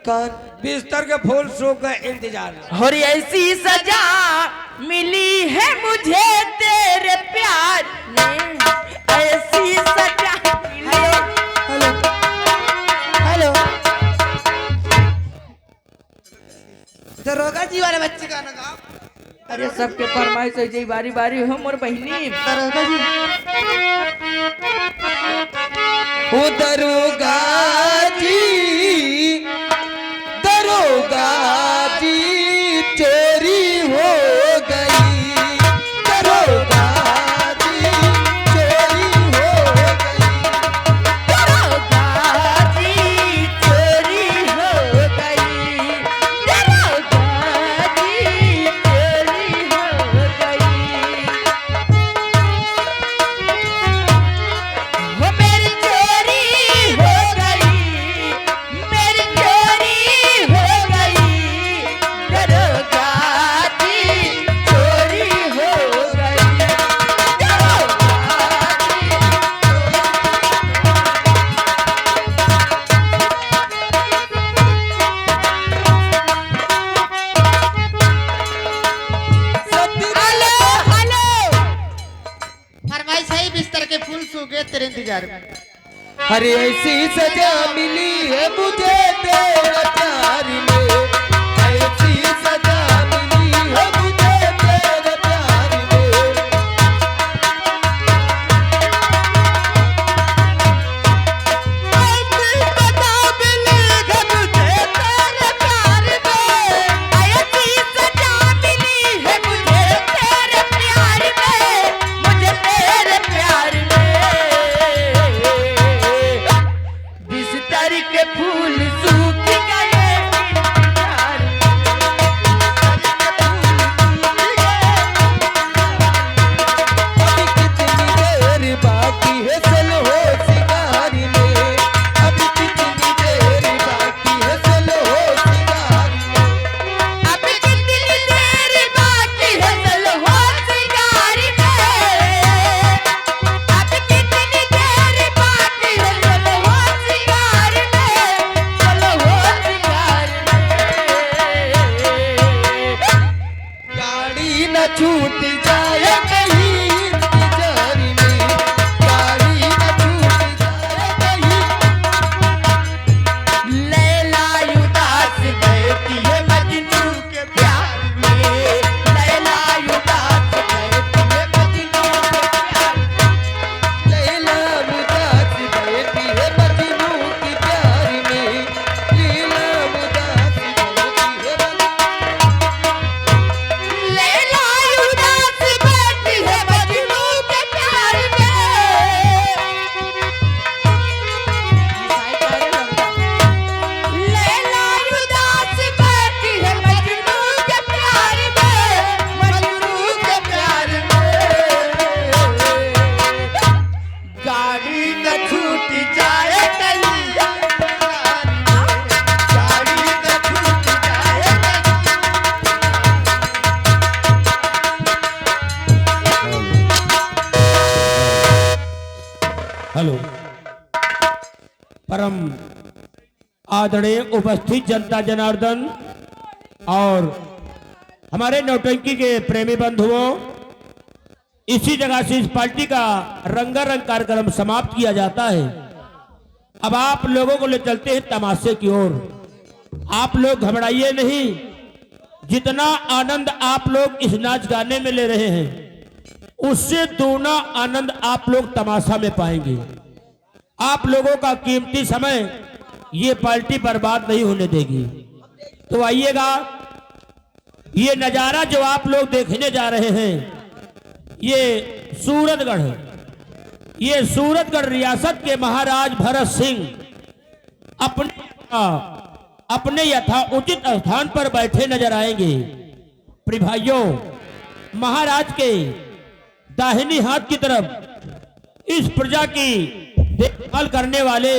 कौन? बिस्तर के फूल सूख गए इंतजार में। और ऐसी सजा मिली है मुझे तेरे प्यार में, ऐसी सजा मिली। हेलो हेलो दरोगा जी वाले बच्चे का ना। अरे सबके फरमाइश है जी, बारी बारी हो मोर बहनी। दरोगा जी ओ दरोगा जी, दरोगा जी चोरी हो गई, दरोगा जी चोरी हो गई, दरोगा जी चोरी हो गई, दरोगा जी चोरी हो गई। वो मेरी चोरी हो गई, मेरी चोरी हो गई, दरोगा जी चोरी हो गई, हेलो हेलो। फरमाइश है बिस्तर के फूल सूख गए तेरे इंतजार में। अरे ऐसी सजा मिली है मुझे तेरे प्यार में, ऐसी सजा मिली है मुझे तेरे प्यार में। ऐसी सजा मिली है मुझे तेरे प्यार में, ऐसी सजा मिली है मुझे तेरे प्यार में, मुझे तेरे प्यार में। बिस्तर के फूल सूख गए इंतजार अभी कितनी देर बाकी है चलो हो शिकार में, अभी कितनी देर बाकी है चलो हो शिकार में। अब कितनी देर बाकी है चलो हो शिकार में, अब कितनी देर बाकी है चलो हो शिकार में, चलो हो शिकार में। गाड़ी न छूट जाए कहीं इंतजार में, गाड़ी न छूट जाए कहीं। लैला उदास बैठी है मजनू के प्यार में, लैला उदास बैठी है मजनू के प्यार में। लैला उदास बैठी है मजनू के प्यार में, लैला उदास बैठी है लैला उदास बैठी है मजनू के प्यार में। लैला उदास बैठी है मजनू के प्यार में, मजनू के प्यार में। गाड़ी न छूट जाए कहीं, गाड़ी न छूट जाए कहीं। हेलो परम आदरणीय उपस्थित जनता जनार्दन और हमारे नौटंकी के प्रेमी बंधुओं, इसी जगह से इस पार्टी का रंगारंग कार्यक्रम समाप्त किया जाता है। अब आप लोगों को ले चलते हैं तमाशे की ओर। आप लोग घबराइए नहीं, जितना आनंद आप लोग इस नाच गाने में ले रहे हैं उससे दूना आनंद आप लोग तमाशा में पाएंगे। आप लोगों का कीमती समय ये पार्टी बर्बाद नहीं होने देगी। तो आइएगा, ये नजारा जो आप लोग देखने जा रहे हैं ये सूरतगढ़ रियासत के महाराज भरत सिंह अपने यथाउचित स्थान पर बैठे नजर आएंगे। प्रिय भाइयों, महाराज के दाहिनी हाथ की तरफ इस प्रजा की देखभाल करने वाले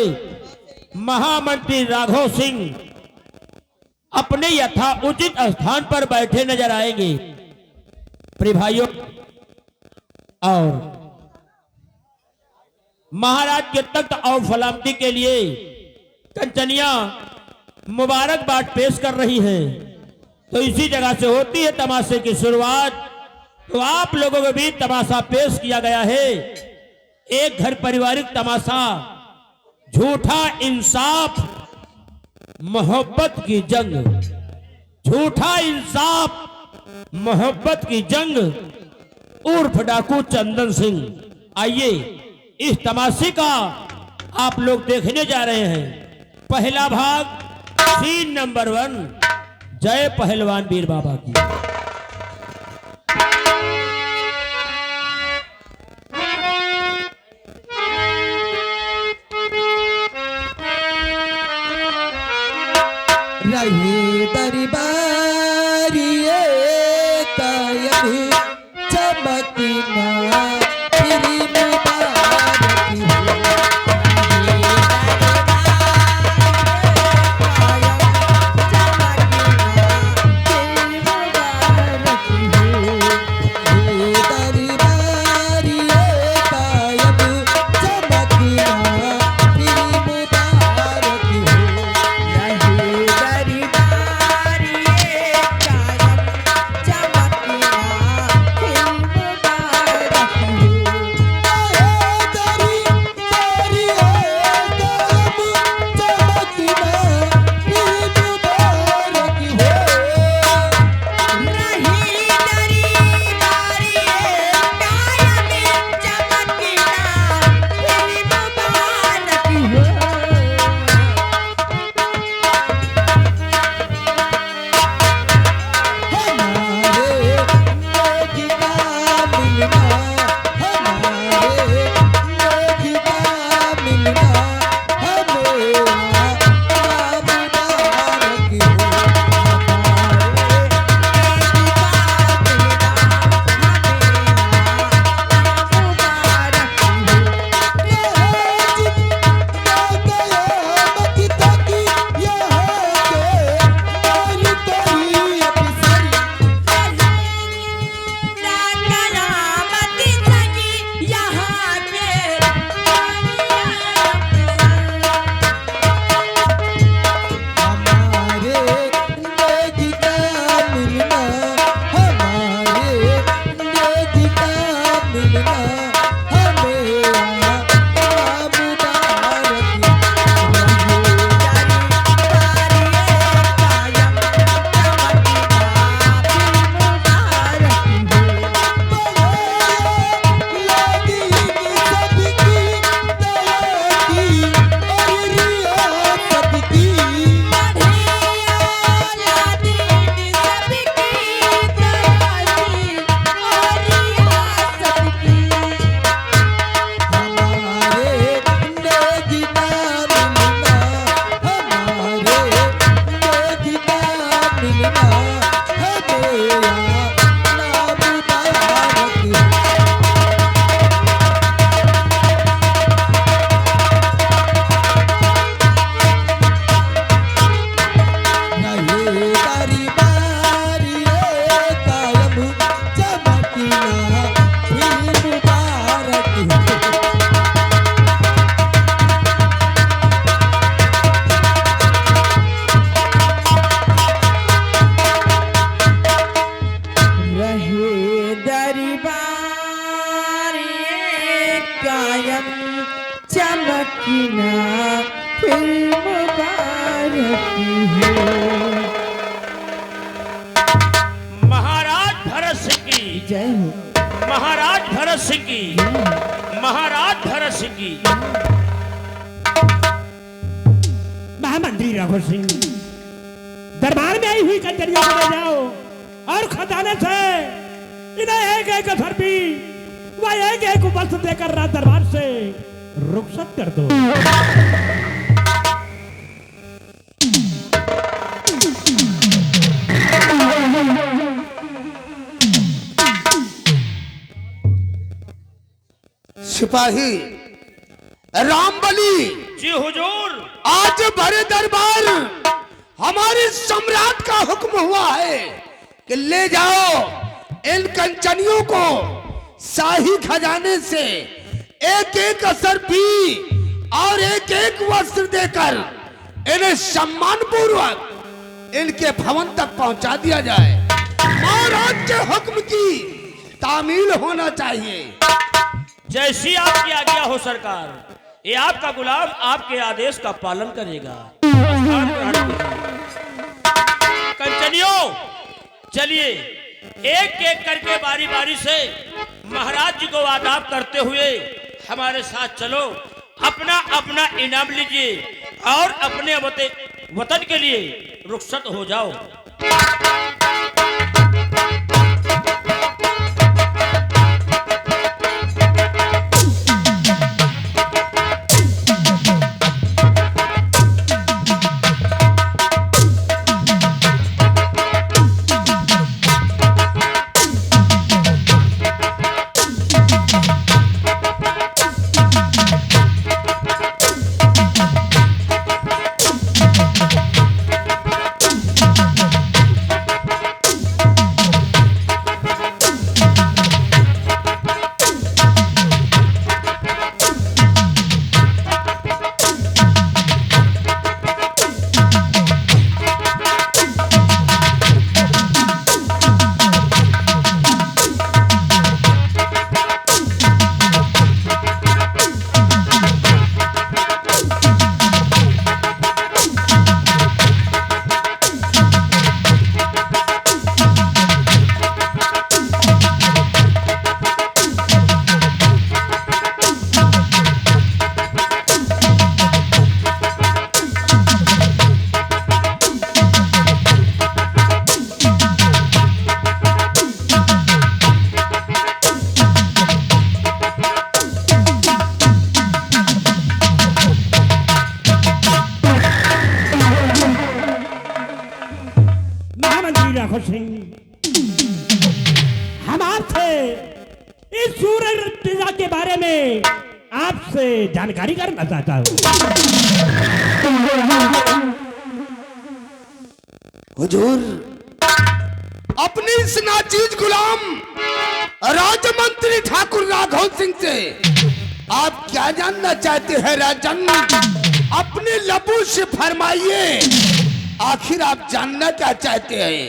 महामंत्री राघव सिंह अपने यथाउचित स्थान पर बैठे नजर आएंगे। प्रिय भाइयों, और महाराज के तख्त और सलामती के लिए कंचनिया मुबारकबाद पेश कर रही हैं। तो इसी जगह से होती है तमाशे की शुरुआत। तो आप लोगों के बीच तमाशा पेश किया गया है, एक घर पारिवारिक तमाशा, झूठा इंसाफ मोहब्बत की जंग। झूठा इंसाफ मोहब्बत की जंग उर्फ डाकू चंदन सिंह। आइए इस तमाशे का आप लोग देखने जा रहे हैं। पहला भाग, सीन नंबर 1, जय पहलवान वीर बाबा की। रहे दरबारी कायम चमकना फिर मुबारक हो। चमकना फिर मुबारक हो। महाराज भरत सिंह की जय हो। महाराज भरत सिंह की महाराज भरत सिंह की। महामंत्री रघुवर सिंह, दरबार में आई हुई कचरिया को ले जाओ और खजाने से इन्हें एक एक सरपी व एक एक वस्त्र देकर राज दरबार से रुखसत कर दो। सिपाही रामबली, जी हुजूर। आज बड़े दरबार हमारे सम्राट का हुक्म हुआ है कि ले जाओ इन कंचनियों को शाही खजाने से एक एक असर भी और एक एक वस्त्र देकर इन्हें सम्मान पूर्वक इनके भवन तक पहुंचा दिया जाए। महाराज के हुक्म की तामील होना चाहिए। जैसी आपकी आज्ञा हो सरकार। ये आपका गुलाम आपके आदेश का पालन करेगा। स्थान ग्रहण कीजिए। कंचनियों, चलिए एक एक करके बारी बारी से महाराज जी को आदाब करते हुए हमारे साथ चलो। अपना अपना इनाम लीजिए और अपने वतन के लिए रुखसत हो जाओ। राघव सिंह, हम आपसे इस सूर्य के बारे में आपसे जानकारी करना चाहता हूँ। हुजूर, अपनी इस नाचीज गुलाम राजमंत्री ठाकुर राघव सिंह से आप क्या जानना चाहते हैं राजन? अपने लबों से फरमाइए, आखिर आप जानना क्या चाहते हैं?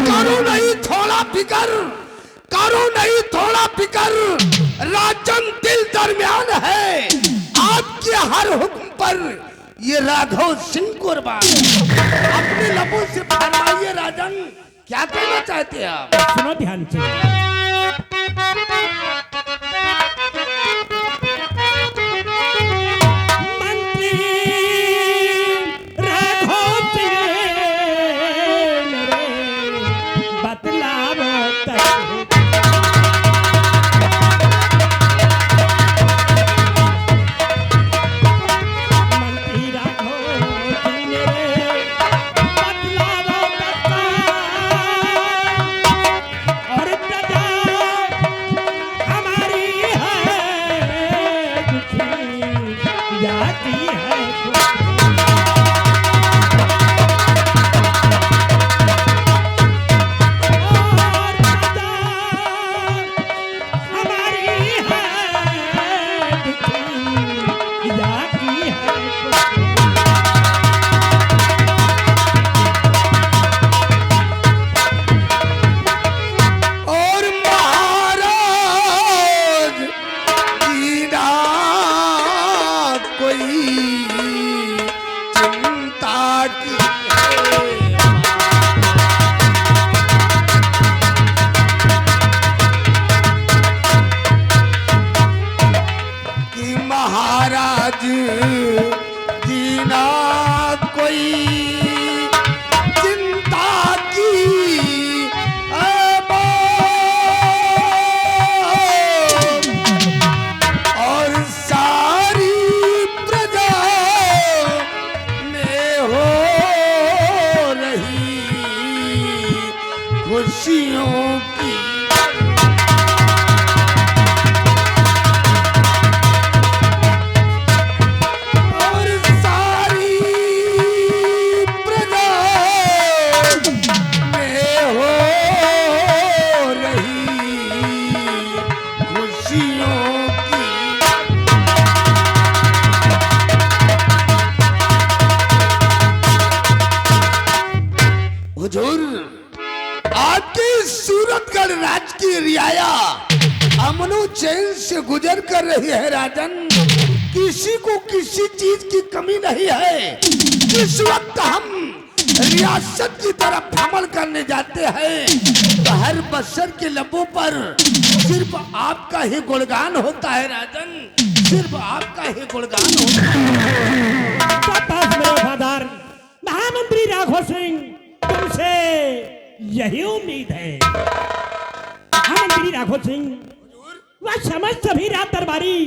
करो नहीं थोड़ा फिकर, करो नहीं थोड़ा फिकर, राजन दिल दरमियान है, आपके हर हुक्म पर ये राघव सिंह कुर्बान। अपने लबों से फरमाइए राजन, क्या कहना चाहते हैं आप? सुनो ध्यान से। कोई काया अमनो चैन से गुजर कर रही है राजन। किसी को किसी चीज की कमी नहीं है। जिस वक्त हम रियासत की तरफ भ्रमण करने जाते हैं तो हर बशर के लबों पर सिर्फ आपका ही गुणगान होता है राजन, सिर्फ आपका ही गुणगान होता है। शाबाश मेरे वफादार महामंत्री राघव सिंह, तुमसे यही उम्मीद है। महामंत्री राघव सिंह, वह समझ सभी रात दरबारी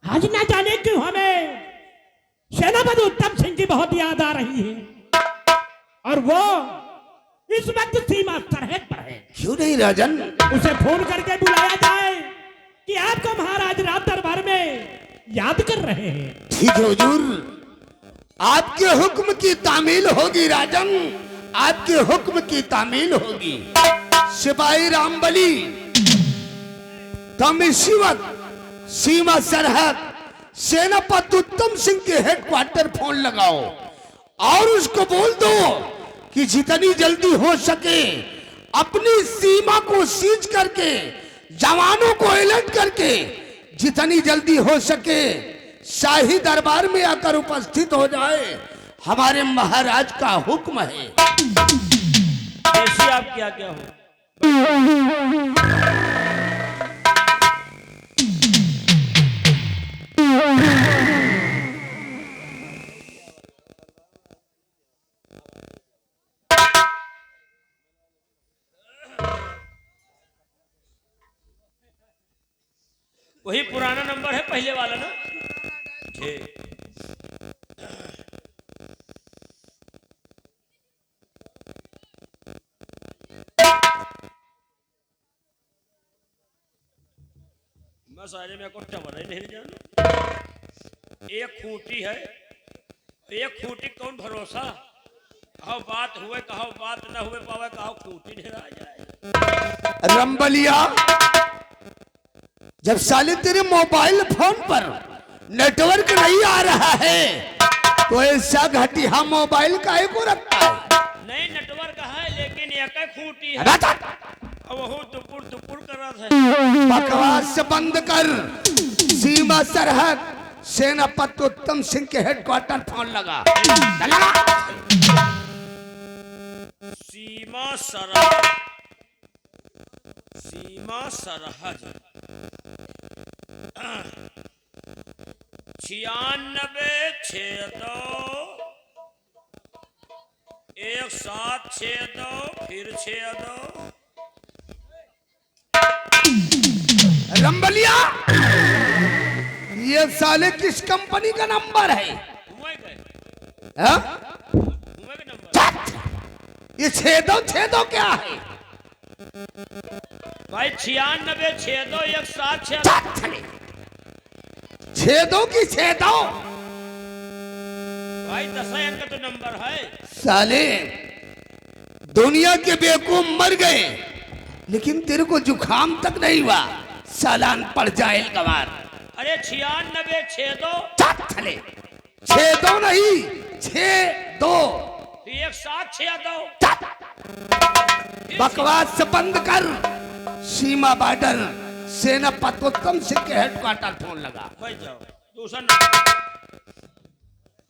आज ना जाने क्यों हमें सेनापति उत्तम सिंह की बहुत याद आ रही है, और वो इस वक्त सीमा सरहद पर है। क्यों नहीं राजन? उसे फोन करके बुलाया जाए कि आपको महाराज रात दरबार में याद कर रहे हैं। ठीक है हुजूर, आपके हुक्म की तामील होगी राजन, आपके हुक्म की तामील होगी। सिपाही रामबली, तुम इसी वक्त सीमा सरहद सेनापति उत्तम सिंह के हेडक्वार्टर फोन लगाओ और उसको बोल दो कि जितनी जल्दी हो सके अपनी सीमा को सीज करके, जवानों को अलर्ट करके जितनी जल्दी हो सके शाही दरबार में आकर उपस्थित हो जाए। हमारे महाराज का हुक्म है। ऐसी आप क्या क्या हो। वही पुराना नंबर है पहले वाला ना। ठीक। मैं सारे में कुछ बना ही नहीं जाना। एक खूंटी है, एक खूंटी कौन भरोसा, कहो बात हुए कहो बात न हुए पावे, कहो खूंटी नहीं रह जाए। रंबलिया, जब साले तेरे मोबाइल फोन पर नेटवर्क नहीं आ रहा है तो ऐसा घटिया मोबाइल काहे को रखता है? नहीं नेटवर्क है लेकिन एक खूंटी है। अब वो टुकुर टुकुर कर रहा था। बकवास बंद कर। सीमा सरहद सेनापति उत्तम सिंह के हेडक्वार्टर फोन लगा। सीमा सरहद, सीमा सरहद 96621762 फिर 62। रंबलिया, ये साले किस कंपनी का नंबर है? हाँ? ये 6262 क्या है भाई? 96621762 62 की 62 भाई 10 अंक का तो नंबर है। साले दुनिया के बेवकूफ मर गए लेकिन तेरे को जुखाम तक नहीं हुआ। सालान पड़ जाए गवार। अरे 9662 छले 62 नहीं 62 1762। बकवास बंद कर। सीमा बॉर्डर सेनापति उत्तम सिंह के हेडक्वार्टर फोन लगा। भाई जाओ दूसरा नंबर।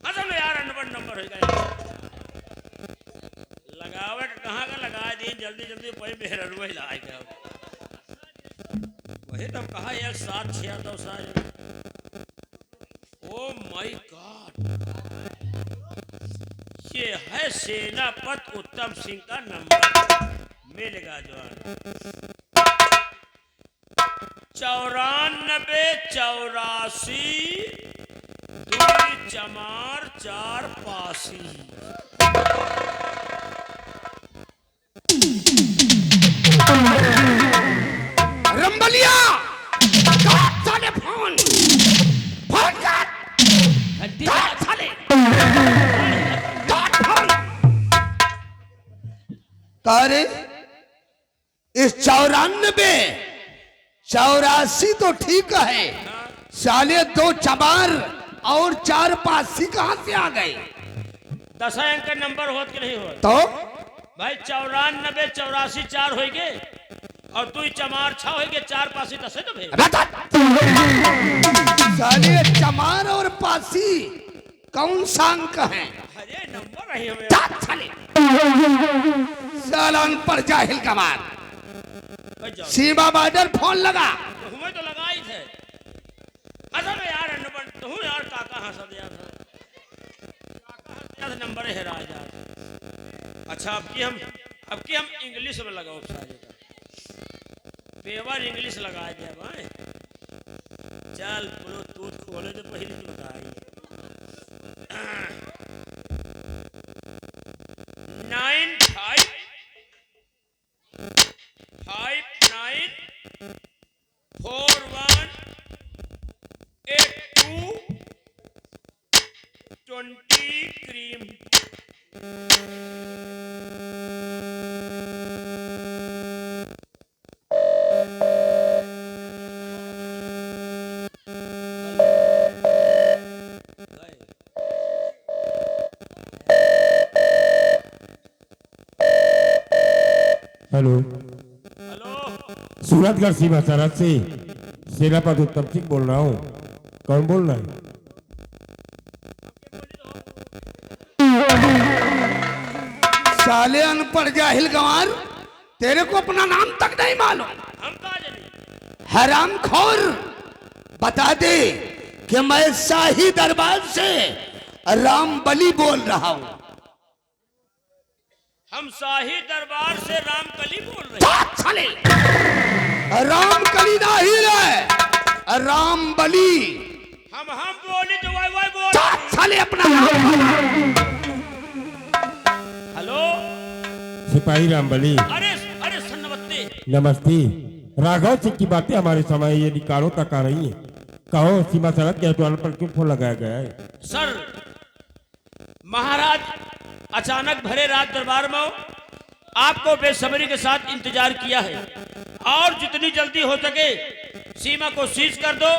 असल में यार अनपढ़ नंबर हो गया। लगावे कहाँ का लगा दी जल्दी जल्दी कोई मेहर वही लाएगा। वही तब कहा यार 762। ओ माय गॉड, ये है सेनापति उत्तम सिंह का नंबर। मिलेगा जवान 9484 2 चमार 4 पासी। रंबलिया काट साले फोन, फोन काट। काट साले, काट फोन। तारे इस 94 तो ठीक है, साले 2 चमार और 4 पासी कहां से आ गए? 10 अंक का नंबर होत कि नहीं होत? तो भाई 94 84 4 हो गए और तू चमार छा होगे 4 पासी तसे तो भेज। साले चमार और पासी कौन सा अंक है? अरे नंबर नहीं हमें। साले साला अनपढ़ जाहिल कमार। सीमा बॉर्डर फोन लगा। हमें तो लगा ही थे। असल में यार नंबर तू यार काका हंसा दिया था। काका नंबर है राजा। अच्छा अब की हम इंग्लिश में लगाओ सारे का। पेवर इंग्लिश लगा दिया भाई। चल ब्लूटूथ खोले तो पहले तो बताई। 9559418220 क्रीम। हेलो सूरतगढ़ सीमा सरहद से सेनापति उत्तम सिंह बोल रहा हूँ। कौन बोल रहा है? साले अनपढ़ जाहिल गंवार, तेरे को अपना नाम तक नहीं मालूम। हम कहा जाने हरामखोर, बता दे कि मैं शाही दरबार से रामबली बोल रहा हूँ। हम शाही दरबार से रामकली बोल रहे हैं। साले रामकली नहीं है, रामबली। हम बोली तो वाई बोल। साले अपना नाम। हेलो सिपाही रामबली। अरे सन्नवत्ते। नमस्ते। राघव सिंह की बातें हमारे समय ये निकालों तक आ रही हैं। कहो सीमा सरहद के द्वार पर क्यों फोन लगाया गया है? सर महाराज अचानक भरे रात दरबार में आपको बेसब्री के साथ इंतजार किया है और जितनी जल्दी हो सके सीमा को सीज कर दो,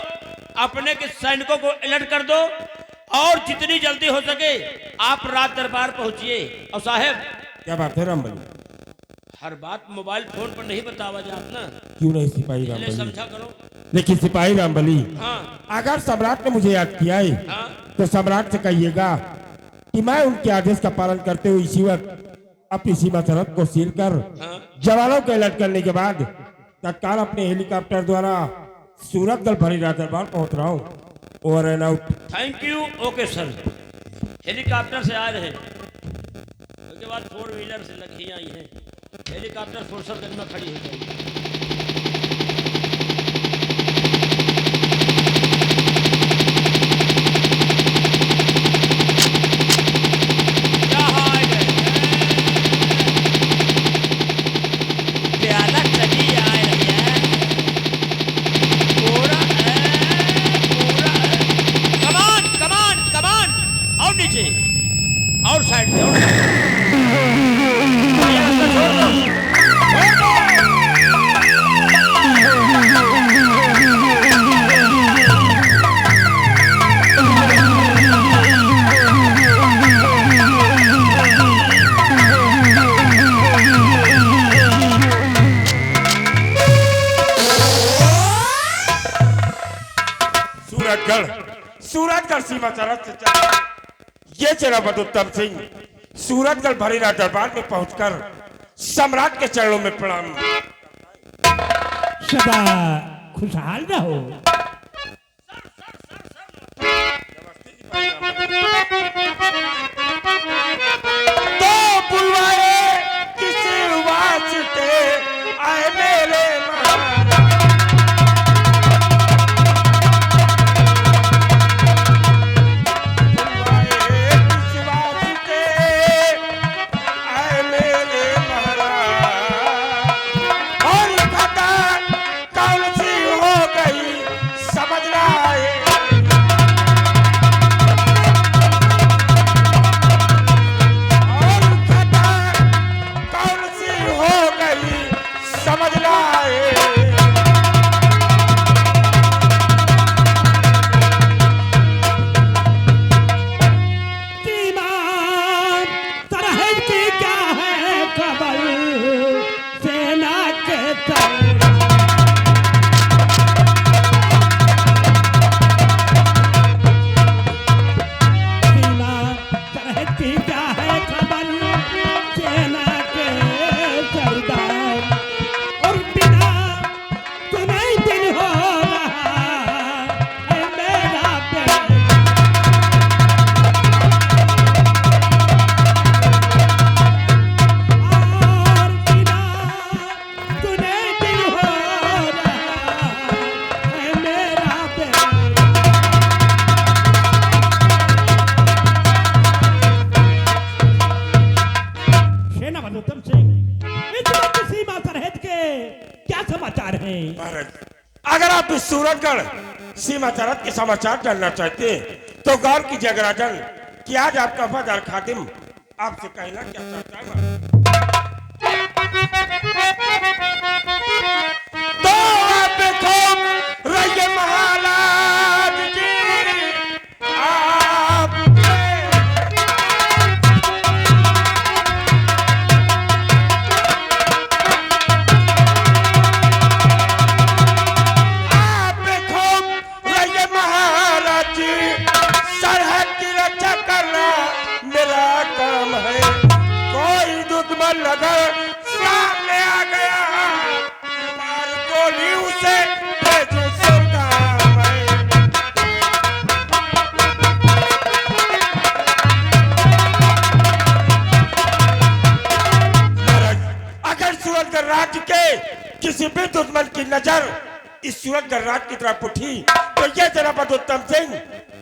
अपने के सैनिकों को अलर्ट कर दो और जितनी जल्दी हो सके आप रात दरबार पहुंचिए। और साहब क्या बात है रामबली? हर बात मोबाइल फोन पर नहीं बतावा जात ना। क्यों नहीं सिपाही पहले रामबली? समझा करो। लेकिन सिपाही रामबली, हाँ अगर सम्राट ने मुझे याद किया है हाँ तो सम्राट से कहिएगा कि मैं उनके आदेश का पालन करते हुए इसी वक्त अपनी सीमा सरहद को सील कर हाँ जवानों को अलर्ट करने के बाद तत्काल अपने हेलीकॉप्टर द्वारा सूरतगढ़ भरी रात दरबार पहुंच रहा हूँ। Over and out. Thank you. Okay sir. Helicopter से आ रहे हैं, उसके बाद 4 व्हीलर से लगी आई हैं। हेलीकॉप्टर फुर्सतगंज में खड़ी हो जाएगी। क्या हाल है? प्याला चली आ रही है। पूरा कमान और नीचे और साइड से और सूरतगढ़ सीमा सरहद से चल ये सेनापति उत्तम सिंह सूरतगढ़ भरी रात दरबार में पहुंचकर सम्राट के चरणों में प्रणाम। सदा खुशहाल रहो। तो बुलवाए किसी वास्ते आए मेरे समाचार हैं? महाराज, अगर आप इस सूरतगढ़ सीमा सरहद के समाचार जानना चाहते हैं तो गौर कीजिए राजन कि आज आपका वफादार खादिम आपसे कहना क्या चाहता है महाराज। तो आप खूब रहिए महाराज जी, अगर सामने आ गया मार गोली उसे भेजो सुल्तान में। अगर सूरतगढ़ राज्य के किसी भी दुश्मन की नजर इस सूरतगढ़ राज्य की तरफ उठी तो ये जनाब उत्तम सिंह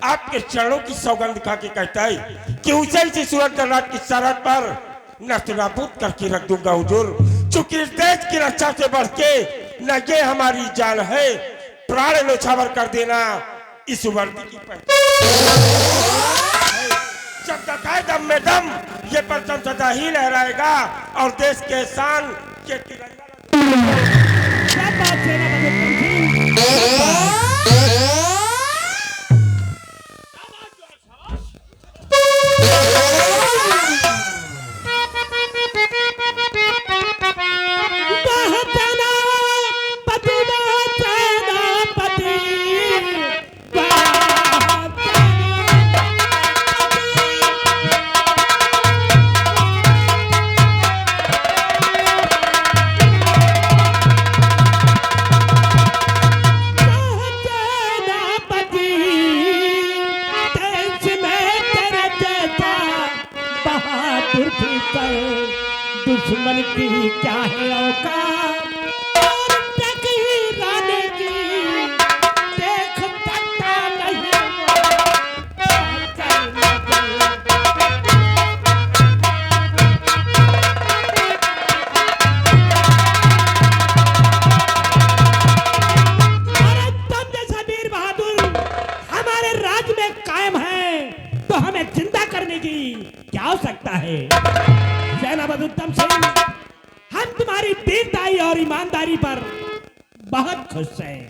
आपके चरणों की सौगंध खा के कहता है कि उसे इसी सूरतगढ़ राज्य की सरहद पर नस्तनाबूद करके रख दूंगा हुजूर, चूंकि इस देश की रक्षा से बढ़ के न ये हमारी जान है, प्राण न्यौछावर कर देना इस वर्दी की जब तक है दम में दम ये परचम सदा ही लहराएगा और देश के शान के तिरंगा। क्या बात है ना दुश्मन की क्या है औकात और टकराने की देख सकता नहीं अरे तुम जैसा वीर बहादुर हमारे राज्य में कायम है तो हमें जिंदा करने की क्या आवश्यकता है? जनाब उत्तम सिंह, हम तुम्हारी वीरताई और ईमानदारी पर बहुत खुश हैं।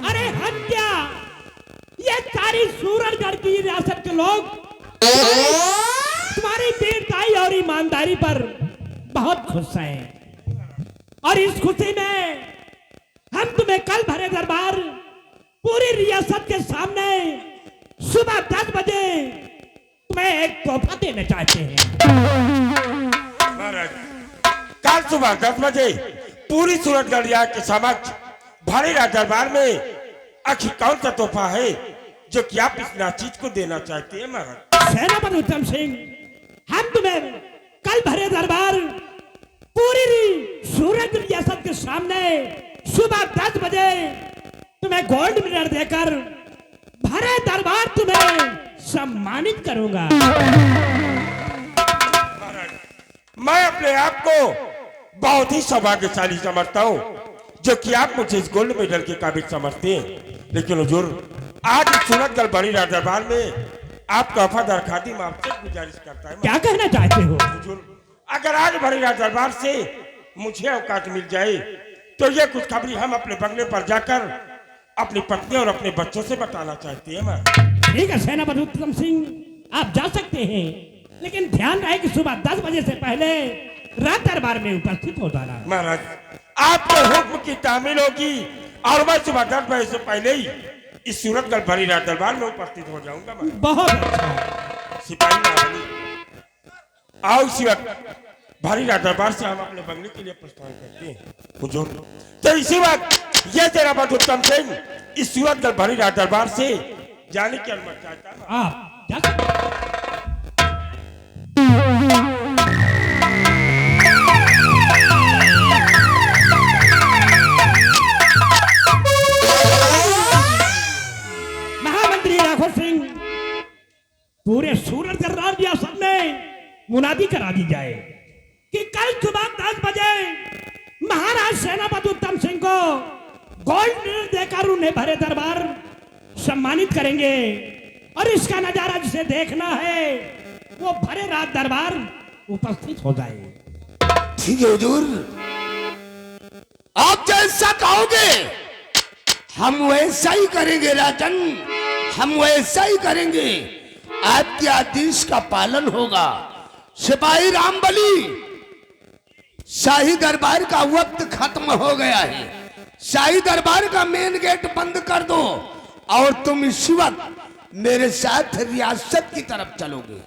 अरे हम क्या, ये सारी सूरतगढ़ की रियासत के लोग तुम्हारी वीरताई और ईमानदारी पर बहुत खुश हैं और इस खुशी में हम तुम्हें कल भरे दरबार पूरी रियासत के सामने सुबह 10 बजे तुम्हें एक तोहफा देना चाहते हैं। महाराज, कल सुबह 10 बजे पूरी सूरतगढ़ रियासत के समक्ष भारी राज दरबार में आखिर कौन सा तोहफा है जो कि आप इस नाचीज को देना चाहते हैं? महाराज, सेनापति उत्तम सिंह, हम तुम्हें कल भरे दरबार पूरी सूरत रियासत के सामने सुबह 10 बजे तुम्हें गोल्ड मेडल देकर भरे दरबार तुम्हें सम्मानित करूंगा। मैं अपने आप को बहुत ही सौभाग्यशाली समझता हूँ जो कि आप मुझे इस गोल्ड मेडल के काबिल समझते हैं, लेकिन हुजूर आज सूरतगढ़ बड़ी राज दरबार में आपका वफादार खादिम आपसे गुजारिश करता है। क्या कहना चाहते हो? हुजूर, अगर आज बड़ी राज दरबार से मुझे औकात मिल जाए तो ये कुछ खबरी हम अपने बंगले पर जाकर अपनी पत्नी और अपने बच्चों से बताना चाहते हैं। मैं ठीक है सेनापति उत्तम सिंह, आप जा सकते हैं, लेकिन ध्यान रहे कि सुबह 10 बजे से पहले राज दरबार में उपस्थित हो जाना। महाराज, आपके हुक्म की तामील होगी और मैं सुबह 10 बजे से पहले ही इस सूरतगढ़ भरी राज दरबार में उपस्थित हो जाऊंगा। बहुत अच्छा। सिपाही महारानी, आओ इसी वक्त भारी राज दरबार से हम अपने बंगले के लिए प्रस्थान करते हैं। हुजूर, तो इसी वक्त ये तेरा बात उत्तम सिंह इस सूरतगढ़ भरी राज दरबार से जाने की अनुमति चाहता है। आप जा सकते हैं। महामंत्री राघव सिंह, पूरे सूरतगढ़ राज्य रियासत में मुनादी करा दी जाए कि कल सुबह 10 बजे महाराज से सेनापति उत्तम सिंह को गोल्ड मेडल देकर उन्हें भरे दरबार सम्मानित करेंगे। और इसका नजारा जिसे देखना है वो भरे रात दरबार उपस्थित हो जाए। ठीक है हुजूर, आप जैसा कहोगे हम वैसा ही करेंगे राजन, हम वैसा ही करेंगे। आपके आदेश का पालन होगा। सिपाही रामबली, शाही दरबार का वक्त खत्म हो गया है। शाही दरबार का मेन गेट बंद कर दो और तुम इसी वक्त मेरे साथ रियासत की तरफ चलोगे।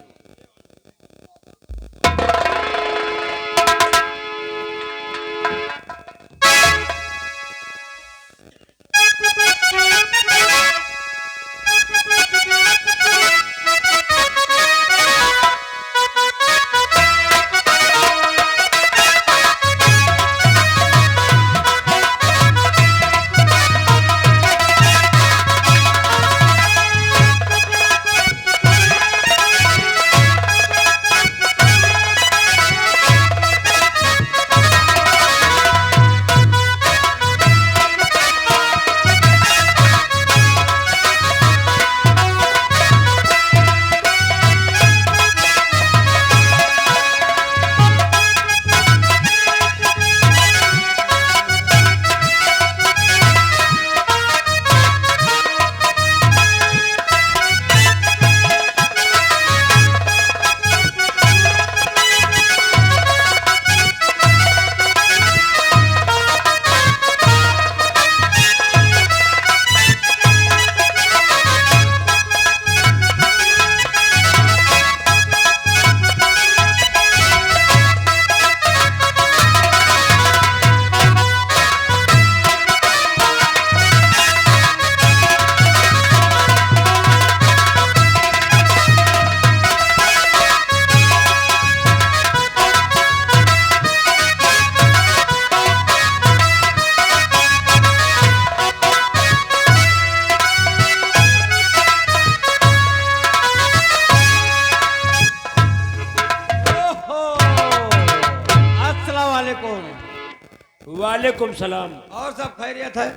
वालेकुम सलाम। और सब खैरियत है?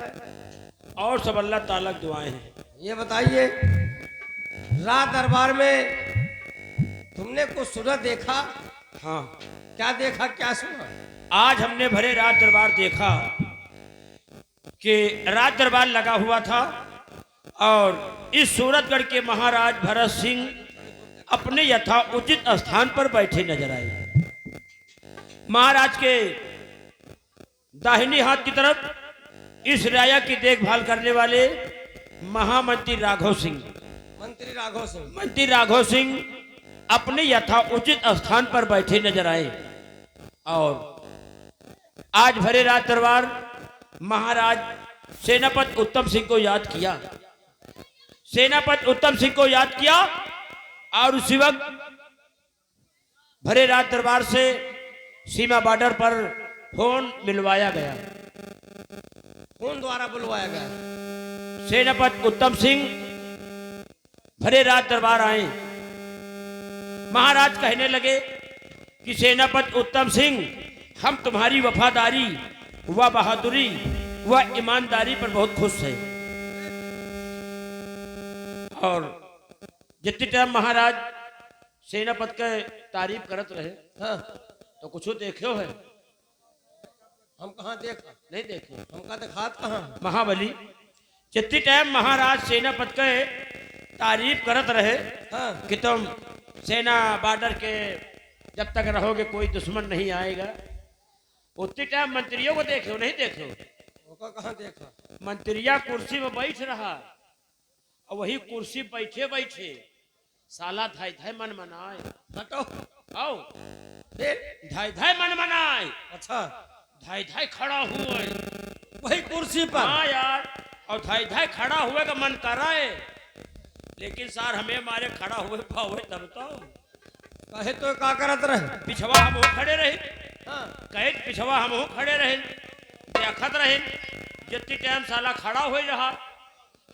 और सब अल्लाह ताला की दुआएं हैं। ये बताइए, रात दरबार में तुमने कुछ सुना देखा? हाँ, क्या देखा, क्या सुना? आज हमने भरे रात दरबार देखा कि रात दरबार लगा हुआ था और इस सूरतगढ़ के महाराज भरत सिंह अपने यथा उचित स्थान पर बैठे नजर आए। महाराज के दाहिनी हाथ की तरफ इस राया की देखभाल करने वाले महामंत्री राघव सिंह, मंत्री राघव सिंह अपने यथा उचित स्थान पर बैठे नजर आए। और आज भरे रात दरबार महाराज सेनापति उत्तम सिंह को याद किया, सेनापति उत्तम सिंह को याद किया और उसी वक्त भरे रात दरबार से सीमा बॉर्डर पर फोन मिलवाया गया। कौन द्वारा बुलवाया गया? सेनापति उत्तम सिंह भरे रात दरबार आए। महाराज कहने लगे कि सेनापति उत्तम सिंह, हम तुम्हारी वफादारी व बहादुरी व ईमानदारी पर बहुत खुश हैं। और जितनी टाइम महाराज सेनापति के तारीफ करत रहे, हाँ, तो कुछ देखो है? हम कहाँ देखा? नहीं देखे। हमका दिखात कहाँ? महाबली, जितनी टाइम महाराज सेनापति के तारीफ करत रहे, हाँ, कि तुम सेना बॉर्डर के जब तक रहोगे कोई दुश्मन नहीं आएगा, उतनी टाइम मंत्रियों को देखो नहीं देखो? ओका कहाँ देखा? मंत्रिया कुर्सी में बैठ रहा और वही कुर्सी बैठे बैठे साला धाय धाय मन मनाए। हटो। आओ, फिर धाय धाय मन मनाए। अच्छा, धाय धाय खड़ा हुए वही कुर्सी पर? हाँ यार, और धाय धाय खड़ा हुए का मन कर रहा है, लेकिन सर हमें मारे खड़ा हुए पावे तब तो कहे तो का करत रहे? पिछवा हम हो खड़े रहे, हाँ, कहे पिछवा हम हो खड़े रहे, देखत रहे जितनी टाइम साला खड़ा हो रहा,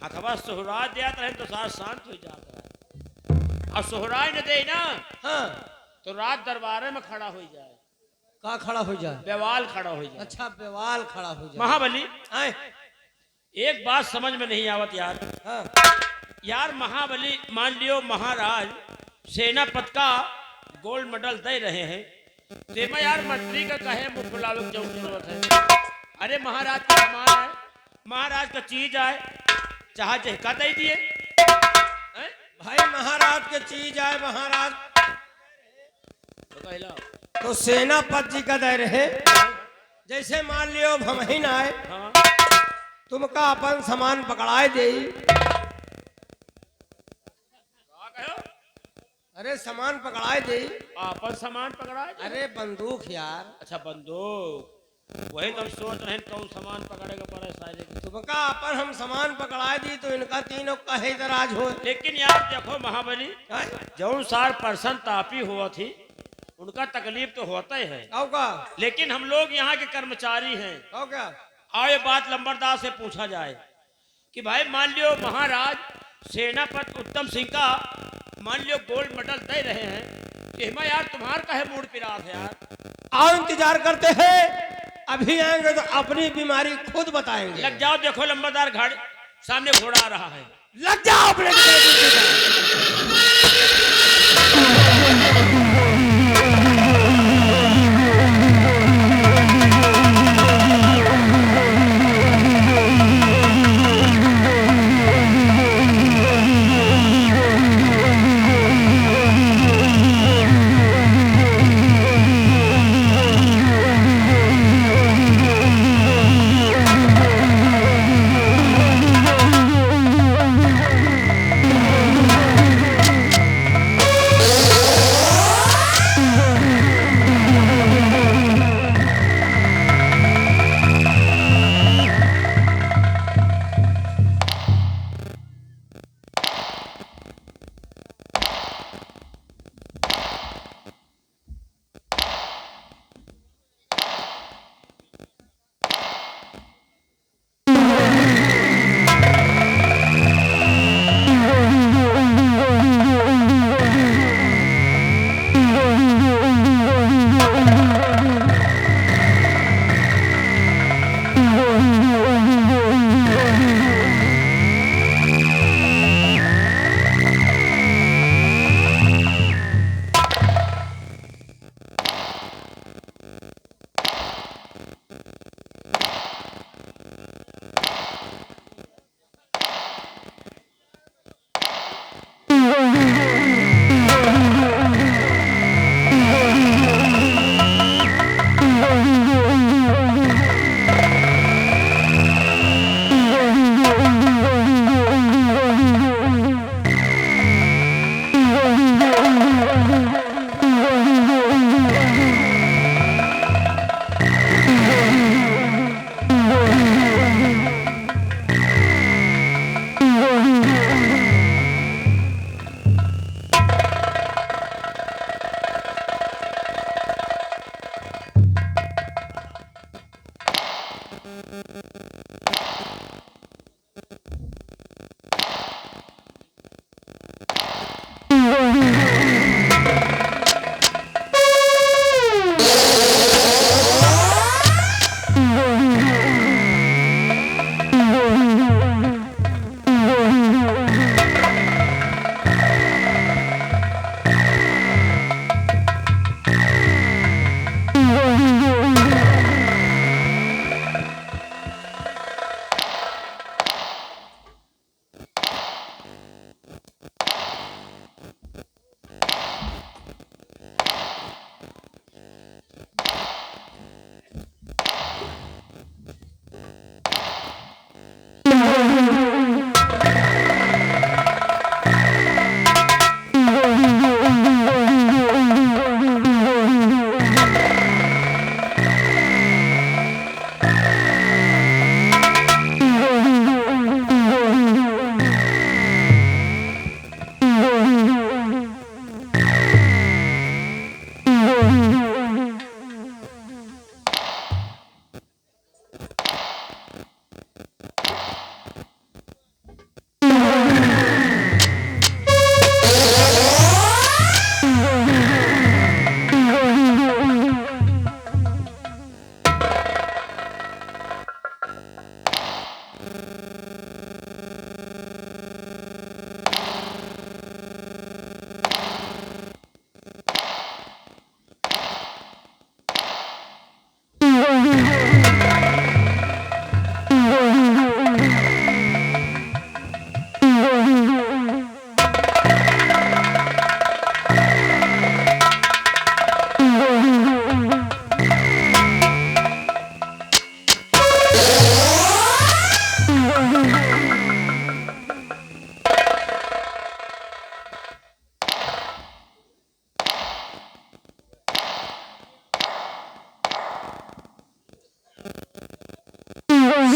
अथवा सोहरा देत रहे तो सारा शांत हो जाता है। और सोहराय न दे ना, हाँ, तो रात दरबारे में खड़ा हो जाए। का खड़ा हो जाए? बेवाल खड़ा हो जाए। अच्छा बेवाल खड़ा हो जाए। महाबली आए एक बात समझ में नहीं आवत यार। हाँ यार महाबली मान लियो महाराज सेनापति का गोल्ड मेडल दे रहे हैं, तेमा यार मंत्री का कहे मुंह फुलावे की जरूरत है। अरे महाराज का सामान है, महाराज का चीज है, चाहे जहका दे दिए। भाई महाराज के चीज आए महाराज तो सेनापति जी का दे रहे। जैसे मान लियो हम ही ना आए हाँ। तुमका अपन सामान पकड़ाए दे। अरे सामान पकड़ाए दे। आपन सामान पकड़ाए। अरे बंदूक यार। अच्छा बंदूक, वही तो हम सोच रहे हैं कौन सामान पकड़ेगा पड़े सारे। तुमका अपन हम सामान पकड़ाए दी तो इनका तीनों का ही दराज हो। लेकिन यार देखो महाबली जौन सार पर्सन तापी हुआ थी उनका तकलीफ तो होता ही है। का लेकिन हम लोग यहाँ के कर्मचारी हैं। क्या आओ ये बात लंबरदार से पूछा जाए कि भाई मान लियो महाराज सेनापति उत्तम सिंह का मान लियो गोल्ड मेडल दे रहे हैं, तो यार तुम्हार का है मूड पिरात है यार। आओ इंतजार करते हैं, अभी आएंगे तो अपनी बीमारी खुद बताएंगे। लग जाओ, देखो लंबरदार घाट सामने घोड़ा आ रहा है। लग जाओ अपने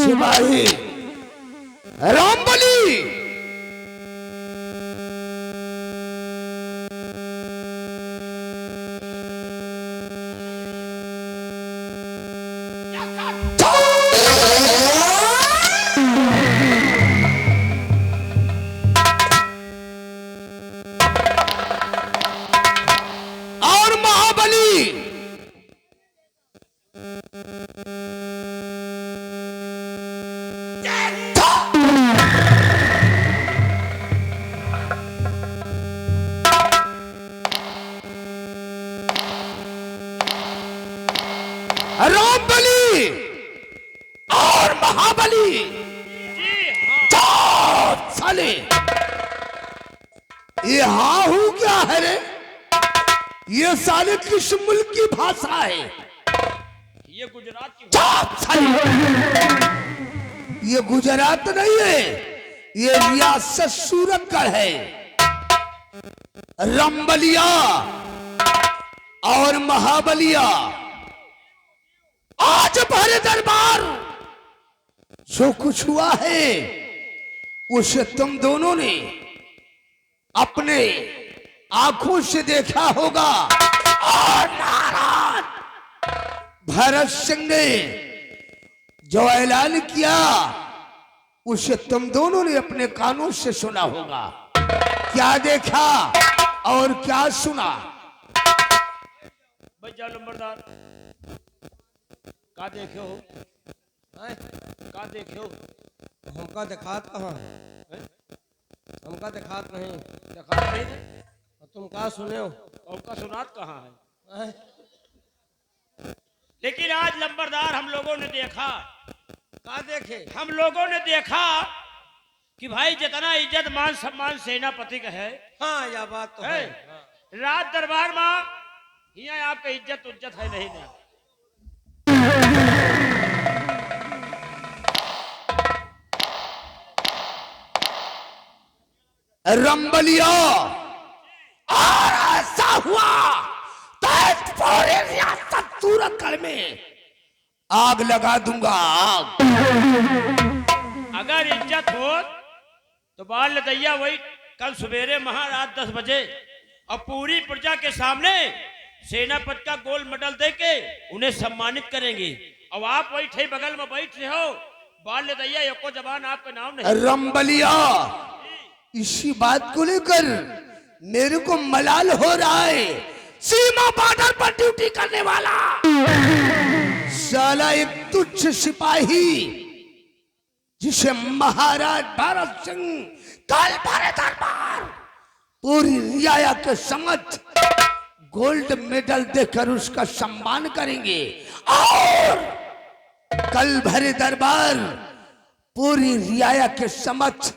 सिपाही रामबली और महाबली रामबली और महाबली साले ये हाँ हूं क्या है रे? ये साले किस मुल्क की भाषा है? ये गुजरात की साले ये गुजरात नहीं है, ये रियासत सूरतगढ़ है। रंबलिया और महाबलिया आज भरे दरबार जो कुछ हुआ है उसे तुम दोनों ने अपने आंखों से देखा होगा। और महाराज भरत सिंह ने जो ऐलान किया उसे तुम दोनों ने अपने कानों से सुना होगा। क्या देखा और क्या सुना? भैया लंबरदार का देखे हो? का देखे हो? हमका दिखात कहाँ है? हमका दिखात नहीं। देखा नहीं थे? और तुम का सुने हो? उनका सुनात कहाँ है? लेकिन आज लंबरदार हम लोगों ने देखा। का देखे? हम लोगों ने देखा कि भाई जितना इज्जत मान सम्मान सेनापति का है, हाँ यह बात तो है। रात दरबार में यहाँ आपका इज्जत उज्जत है नहीं ना। रंबलिया और ऐसा हुआ तो इस पूरे रियासत सूरतगढ़ में आग लगा दूंगा। आग अगर इज्जत हो तो बाल लदैया वही कल सवेरे महारात 10 बजे और पूरी प्रजा के सामने सेनापति का गोल्ड मेडल देके उन्हें सम्मानित करेंगे। और आप वही थे बगल में बैठ रहे हो, बाल लदैया एको जबान आपका नाम नहीं। रंबलिया इसी बात को लेकर मेरे को मलाल हो रहा है। सीमा बॉर्डर पर ड्यूटी करने वाला साला एक तुच्छ सिपाही जिसे महाराज भरत सिंह कल भरे दरबार पूरी रियाया के समक्ष गोल्ड मेडल देकर उसका सम्मान करेंगे। और कल भरे दरबार पूरी रियाया के समक्ष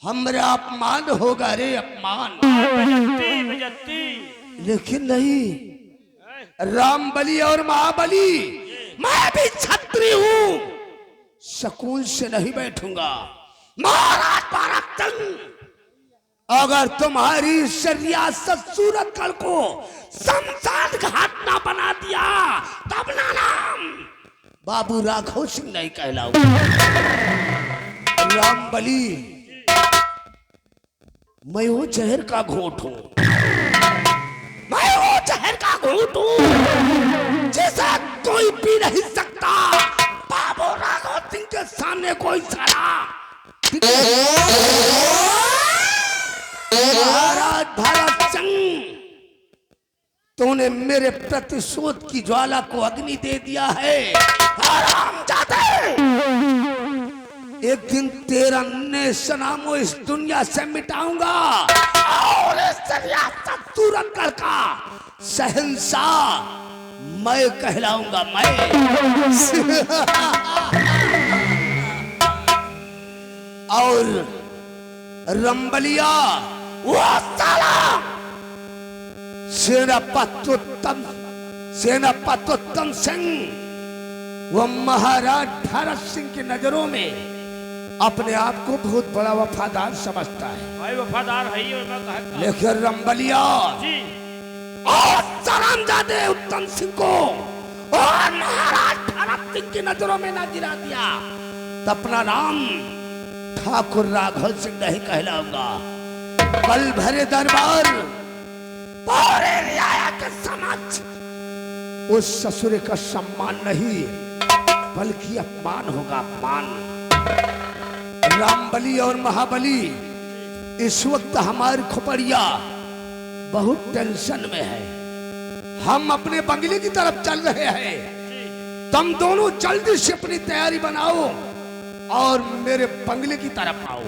हमारा अपमान होगा रे, अपमान। बजती बजती। लेकिन नहीं, रामबली और महाबली मैं भी छत्री हूं, सकून से नहीं बैठूंगा। महाराज भरत सिंह अगर तुम्हारी इस रियासत सूरतगढ़ को शमशान घाट ना बना दिया तब ना नाम बाबू राघव सिंह नहीं कहलाऊंगा। रामबली मैं वो जहर का घोट हूं, मैं वो जहर का घोट हूं जिसे कोई पी नहीं सकता। बाबू राघव सिंह के सामने कोई सारा महाराज भरत सिंह तूने मेरे प्रतिशोध की ज्वाला को अग्नि दे दिया है। हरामजादे एक दिन तेरा नेशनामो इस दुनिया से मिटाऊंगा और इस रियासत सूरतगढ़ का शहंशाह मैं कहलाऊंगा, मैं। और रंबलिया वो साला सेनापतोत्तम सिंह वो महाराज भरत सिंह की नजरों में अपने आप को बहुत बड़ा वफादार समझता है। भाई वफादार है ही, और मैं कहता लेकिन रंबलिया जी और सलामजादे उत्तम सिंह को और महाराज भरत सिंह की नजरों में ना गिरा दिया तो अपना नाम ठाकुर राघव सिंह नहीं कहलाऊंगा। कल भरे दरबार पूरे रियाया के समक्ष उस ससुर का सम्मान नहीं बल्कि अपमान होगा, अपमान। रामबली और महाबली इस वक्त हमारी खोपड़िया बहुत टेंशन में है। हम अपने बंगले की तरफ चल रहे हैं। तुम दोनों जल्दी से अपनी तैयारी बनाओ और मेरे बंगले की तरफ आओ।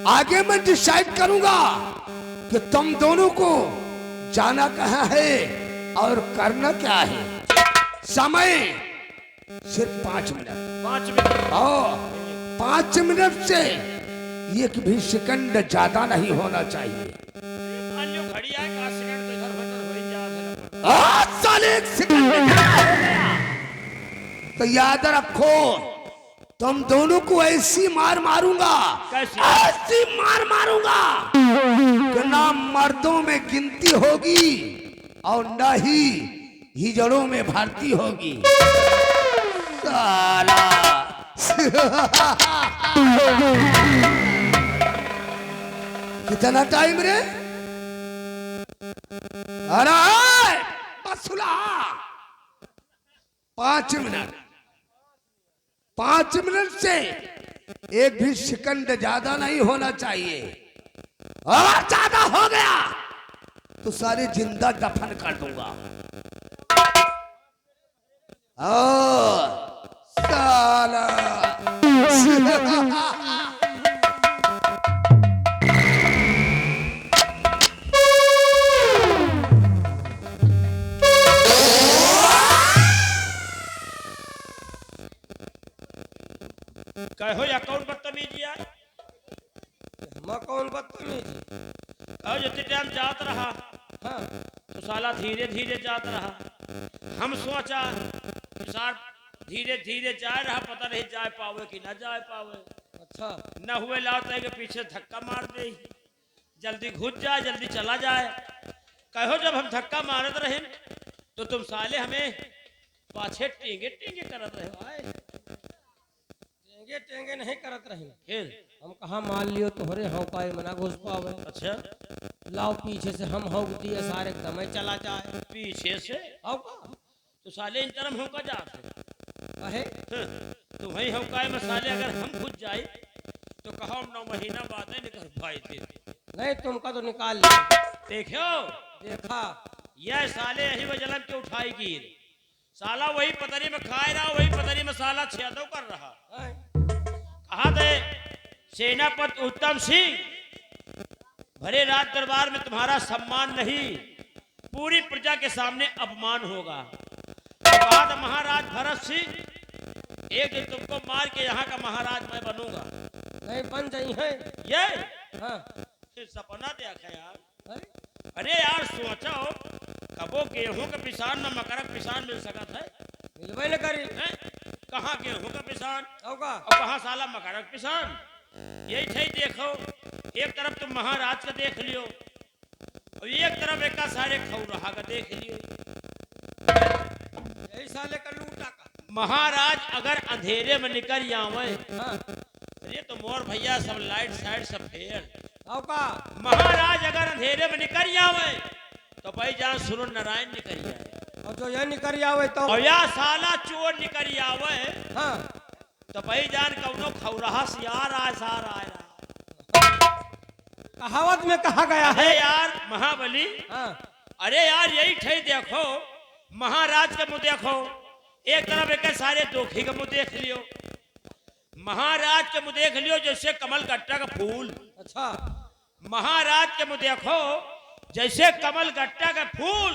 आगे मैं डिसाइड करूंगा कि तुम दोनों को जाना कहाँ है और करना क्या है। समय सिर्फ 5 मिनट। 5 मिनट। और 5 मिनट से एक भी सेकंड ज्यादा नहीं होना चाहिए। घड़ी आए का सेकंड तो इधर उधर हो ही जा। साले 1 सेकंड में क्या हो गया? तो याद रखो, तुम दोनों को ऐसी मार मारूंगा, ऐसी मार मारूंगा कि ना मर्दों में गिनती होगी और ना ही हिजड़ों में भर्ती होगी। साला कितना टाइम रे? अरे बसुला 5 मिनट। 5 मिनट से एक भी सेकंड ज्यादा नहीं होना चाहिए। और ज्यादा हो गया तो सारे जिंदा दफन कर दूंगा। साला कहो या कौन बदतमीजी है? मैं कौन बदतमीजी? कहो जितने टाइम जात रहा हाँ तो साला धीरे धीरे जात रहा। हम सोचा सार धीरे धीरे जाए रहा, पता नहीं जाए पावे कि ना जाए पावे। अच्छा न हुए लाते के पीछे धक्का मार दे, जल्दी घुस जाए, जल्दी चला जाए। कहो जब हम धक्का मारत रहे तो तुम साले हमें पाछे टेंगे टेंगे करत रहे। आए टेंगे टेंगे नहीं करत रही। फिर हम कहा मान लियो तोहरे हौ पाए मना घुस पावे। अच्छा लाओ पीछे से हम हौक दिए सारे दमे चला जाए। पीछे से हौ का तो साले इन तरफ होका जाते कहे तो वही हम काय मसाले अगर हम खुद जाए तो कहो 9 महीना बाद निकल पाए थे। नहीं तुमका तो निकाल लिया। देखो देखा यह साले यही वजलन के उठाई गिर। साला वही पतरी में खाए रहा, वही पतरी में साला छेदो कर रहा। कहा थे सेनापति उत्तम सिंह, भरे रात दरबार में तुम्हारा सम्मान नहीं, पूरी प्रजा के सामने अपमान होगा। कहा था महाराज भरत सिंह, एक दिन तुमको मार के यहाँ का महाराज मैं बनूंगा। नहीं बन जाई है ये हाँ। फिर सपना देखा यार। अरे अरे यार सोचो कबो गेहूं का पिसान में मकर का पिसान मिल सकता है? मिलवे न करी कहाँ गेहूं का पिसान होगा और कहाँ साला मकर का पिसान। यही थे देखो, एक तरफ तुम महाराज का देख लियो और एक तरफ एक का सारे खौरहा का देख लियो। यही साले का लूटा का महाराज अगर अंधेरे में निकल आवे हाँ। अरे तो मोर भैया सब लाइट साइड सब फेल। होगा महाराज अगर अंधेरे में निकल आवे तो भाई जान सूर्य नारायण निकल जाए और जो ये निकल आवे तो और या साला चोर निकल आवे हाँ। तो भाई जान कौनो खौरहा सियार आए सार आए रहा। कहावत में कहा गया अरे है यार महाबली, हाँ। अरे यार यही थे देखो, महाराज का मुंह देखो, एक तरफ एक सारे दोखी का मुंह देख लियो, महाराज के मुंह देख लियो जैसे कमल गट्टा का फूल। अच्छा महाराज के मुंह देखो जैसे कमल गट्टा का फूल,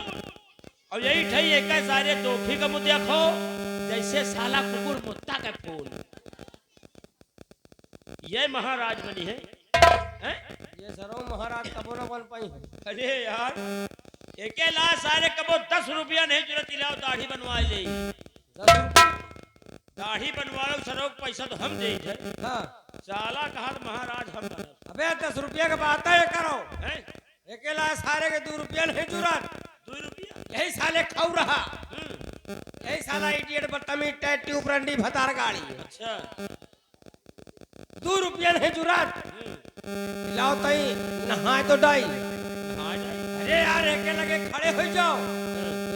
और यही थे एक सारे दोखी का मुंह देखो जैसे साला कुकुर मुत्ता का फूल। ये महाराज बनी है, हैं? ये सरो महाराज कबो न बन पाई है। अरे यार एक ला सारे कबो 10 रुपया नहीं जरूरत लाओ दाढ़ी बनवा ले। 10 रुपये दाढ़ी बनवा लो सरोग पैसा तो हम दे थे। हाँ। साला कहा तो महाराज हम बनब। अबे 10 रुपया का बात है करो हैं? अकेला सारे के 2 रुपया नहीं जरूरत। 2 रुपया यही साले खाऊ रहा, यही साला इडियट बदतमीज टैट ट्यूब रंडी भतार गाड़ी। अच्छा 2 रुपया नहीं जुरात लाओ तई नहाए तो डाई। अरे यार एके लगे खड़े हो जाओ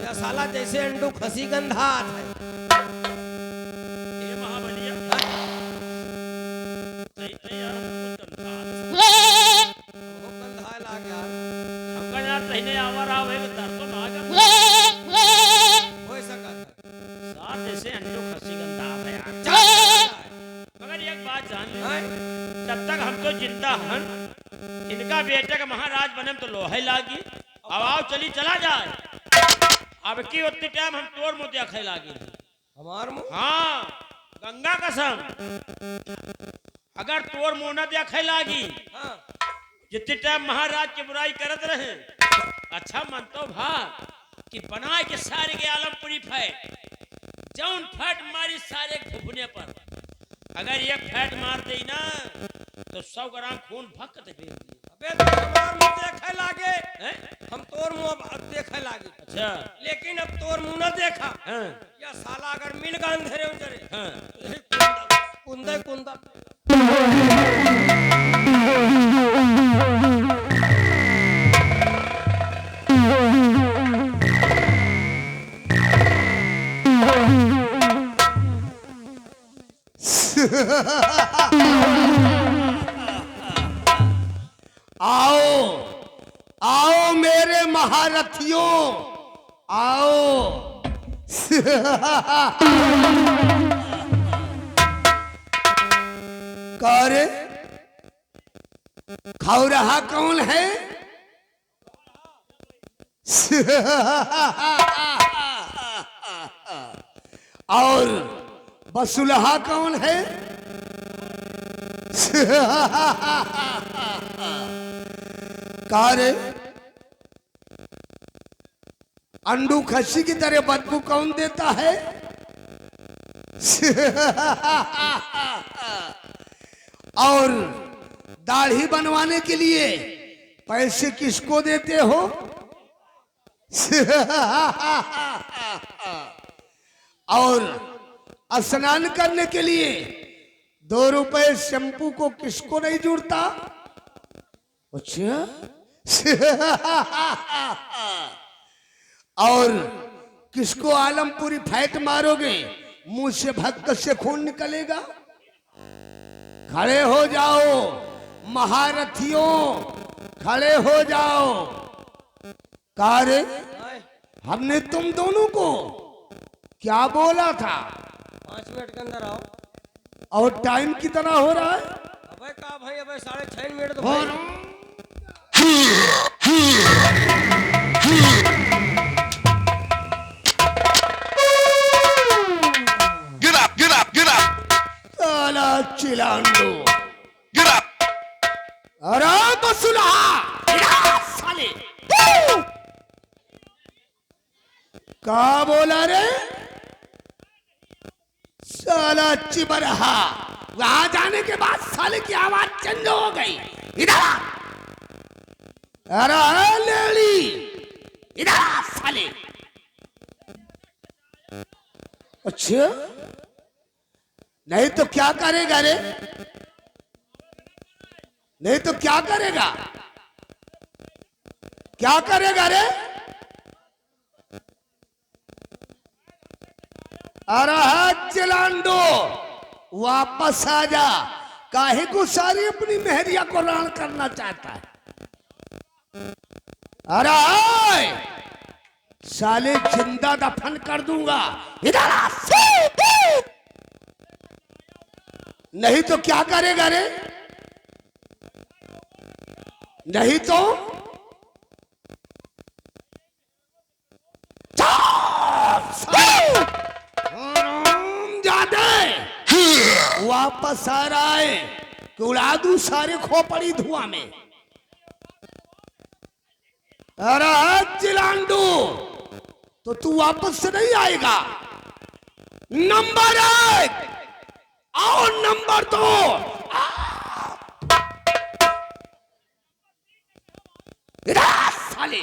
या साला जैसे अंडू खसी गंधात है। ये महाबलिया सही नहीं यार वो गंधाए लाग यार हमका यार सही नहीं आवा रहा है दर तो भागा हो सका साथ जैसे अंडो खसी गंदा है यार। मगर एक बात जान ले जब तक हम तो जिंदा हन इनका बेटा का महाराज बने तो लोहे लागी आवाज चली चला जाए। अब की उतनी टाइम हम तोड़ मुँह देखे लागी हमार मुंह हाँ गंगा कसम अगर तोड़ मुँह न देखे लागी हाँ जितनी टाइम महाराज की बुराई करत रहे अच्छा मन तो भाग कि बनाए के सारे के आलमपुरी फैट जौन फैट मारी सारे घुपने पर अगर ये फैट मार दे ना तो 100 ग्राम खून भक्त दे। अबे तो हमार मुंह देखे लागे हैं? हम तोर मुंह अब देखे लागे अच्छा लेकिन अब तोर मुंह न देखा हाँ या साला अगर मिल गान धरे उधरे हाँ कुंदा कुंदा आओ आओ मेरे महारथियों आओ। करे खाओ रहा कौन है? और बसुलहा कौन है? कारे अंडू खसी की तरह बदबू कौन देता है? और दाढ़ी बनवाने के लिए पैसे किसको देते हो? और स्नान करने के लिए 2 रुपए शैम्पू को किसको नहीं जुड़ता? अच्छा और किसको आलमपुरी फैट मारोगे मुंह से भक्त से खून निकलेगा? खड़े हो जाओ महारथियों, खड़े हो जाओ। कारे हमने तुम दोनों को क्या बोला था? 5 मिनट के अंदर आओ। और टाइम कितना हो रहा है? अबे का भाई अबे 6:30 मिनट तो हो भाई। रहा। Get up, get up, get up, साला चिलांडो get up. अरे बसुलहा साले का बोला रे? साला चिबरहा वहां जाने के बाद साले की आवाज चेंज हो गई। इधर आ। अरे लेली इधर आ साले। अच्छा नहीं तो क्या करेगा रे? नहीं तो क्या करेगा? क्या करेगा रे? अरे चिलांडो वापस आ जा। काहे को सारी अपनी मेहरिया को रान करना चाहता है? अरे साले जिंदा दफन कर दूंगा। इधर आ। नहीं तो क्या करेगा रे? नहीं तो वापस आ रहा है कि उड़ा दूं सारे खोपड़ी धुआं में। अरे चिलांडू तो तू वापस से नहीं आएगा। नंबर 1 और नंबर 2 साले।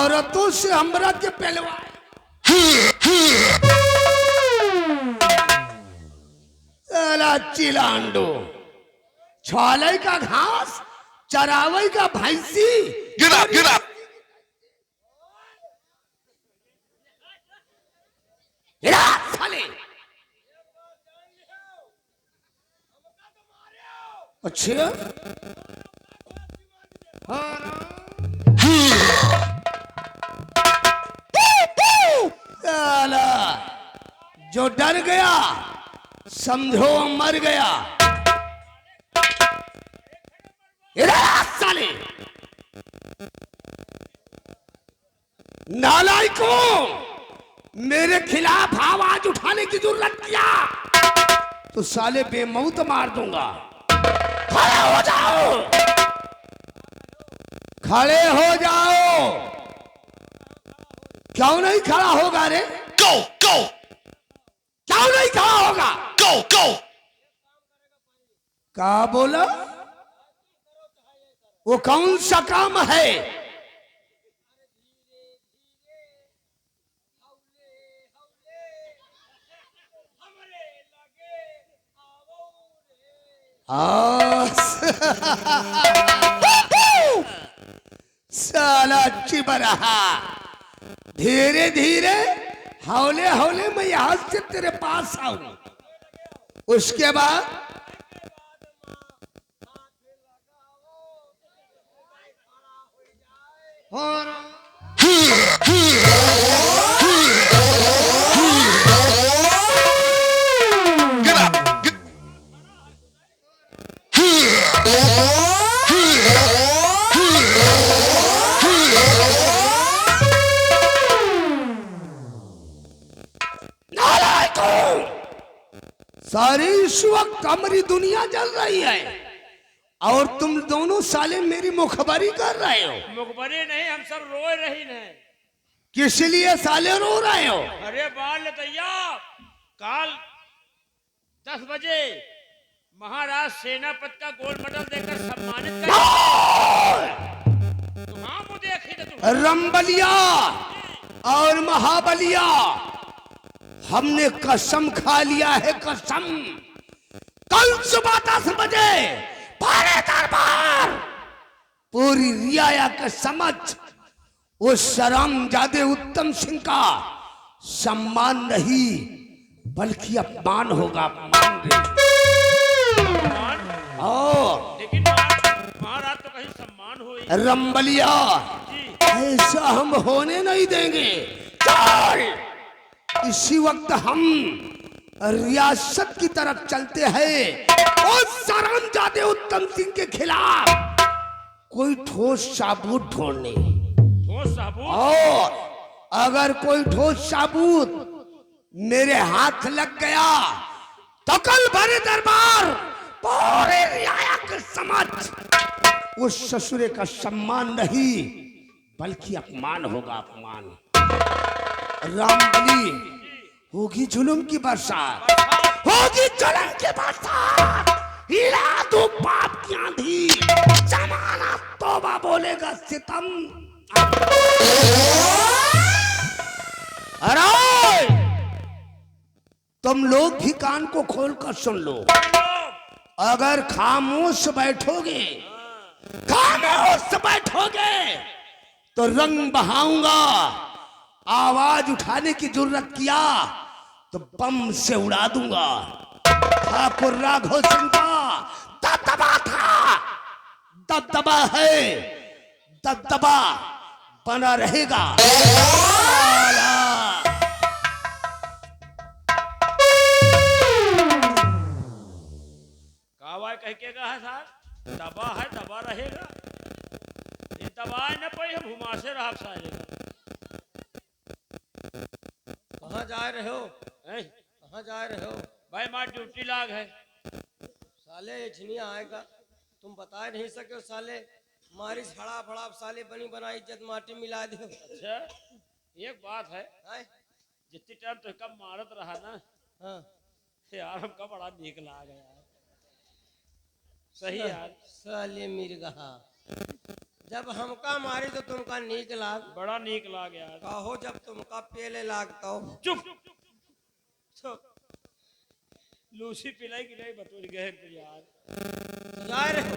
औरतों से हमरा के पहलवाए। साला चिलांडो, छाले का घास, चरावई का भैंसी। Get up, get up. हिला साले। अच्छा हाँ ना। साला जो डर गया समझो मर गया। हिला साले, नालायकों, मेरे खिलाफ आवाज उठाने की जरूरत किया तो साले बेमौत मार दूंगा। खड़े हो जाओ, खड़े हो जाओ। क्यों नहीं खड़ा होगा रे? Go, go, क्यों नहीं खड़ा होगा? go, go. क्या बोला? वो कौन सा काम है? साला चिप रहा। धीरे धीरे हौले हौले मैं यहां से तेरे पास आऊं। उसके बाद Get up, get. सारी इस वक्त हमारी दुनिया जल रही है और तुम दोनों साले मेरी मुखबरी कर रहे हो। मुखबरी नहीं, हम सब रो रही हैं। किस लिए साले रो रहे हो? अरे बाल लतैया, काल 10 बजे महाराज सेनापति का गोल्ड मेडल देकर सम्मानित कर। तो हाँ वो देखी तो तुम। रंबलिया और महाबलिया, हमने कसम खा लिया है, कसम। कल सुबह 10 बजे पूरे दरबार, पूरी रियाया के समझ उस शरामजादे उत्तम सिंह का सम्मान नहीं बल्कि अपमान होगा। अपमान लेकिन महाराज तो कहीं सम्मान हो। रंबलिया, ऐसा हम होने नहीं देंगे। चल, इसी वक्त हम रियासत की तरफ चलते हैं और शरामजादे उत्तम सिंह के खिलाफ कोई ठोस सबूत ढूंढने। ठोस सबूत? और अगर कोई ठोस सबूत मेरे हाथ लग गया तो कल भरे दरबार पूरे रियाया के समझ उस ससुरे का सम्मान नहीं बल्कि अपमान होगा। अपमान। रामबली, होगी जुल्म की बरसात, होगी जुल्म की बरसात। हिला दो पाप की आंधी, जमाना तौबा बोलेगा सितम। अरे तुम लोग भी कान को खोलकर सुन लो। अगर खामोश बैठोगे, खामोश बैठोगे तो रंग बहाऊंगा। आवाज उठाने की जरूरत किया तो बम से उड़ा दूंगा। ठाकुर राघव सिंह का दबदबा था, दबदबा है, दबदबा बना रहेगा। कावा कह के कहा साहब, दबा है दबा रहेगा। ये दबा न पाई हम घुमा से रहा साले। कहाँ जा रहे हो? हैं? कहाँ जा रहे हो? भाई मार ड्यूटी लाग है। साले इछनिया आएगा, तुम बता नहीं सके साले। मारी छड़ा फड़ा साले बनी बनाई इज्जत माटी मिला दो। अच्छा एक बात है, हैं? जितनी टाइम तो कब मारत रहा ना, हाँ यार हमका बड़ा नीक लाग यार। सही यार। साले मिर्गा जब हमका मारी तो तुमका नीक लाग, बड़ा नीक लाग यार। कहो जब तुमका पेले लागतो। चुप चुप। लूसी पिलाई की नहीं बतूर गए तो यार। जा रहे हो?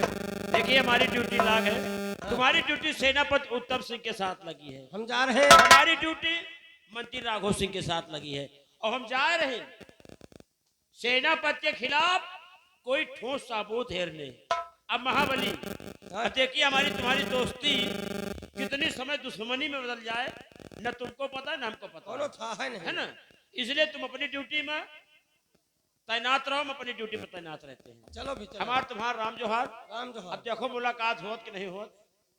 देखिए हमारी ड्यूटी लाग है, तुम्हारी ड्यूटी सेनापति उत्तम सिंह के साथ लगी है, हम जा रहे हैं। हमारी ड्यूटी मंत्री राघव सिंह के साथ लगी है, और हम जा रहे हैं सेनापति के खिलाफ कोई ठोस सबूत हेरने। अब महाबली, अब देखिए हमारी तुम्हारी दोस्ती कितनी समय दुश्मनी में बदल जाए, न तुमको पता न हमको पता कोनो था है नहीं, है ना। इसलिए तुम अपनी ड्यूटी में तैनात रहो, हम अपनी ड्यूटी पर तैनात रहते हैं। चलो भी चलो। हमार तुम्हारा राम जोहार। राम जोहार। अब देखो मुलाकात होत कि नहीं होत।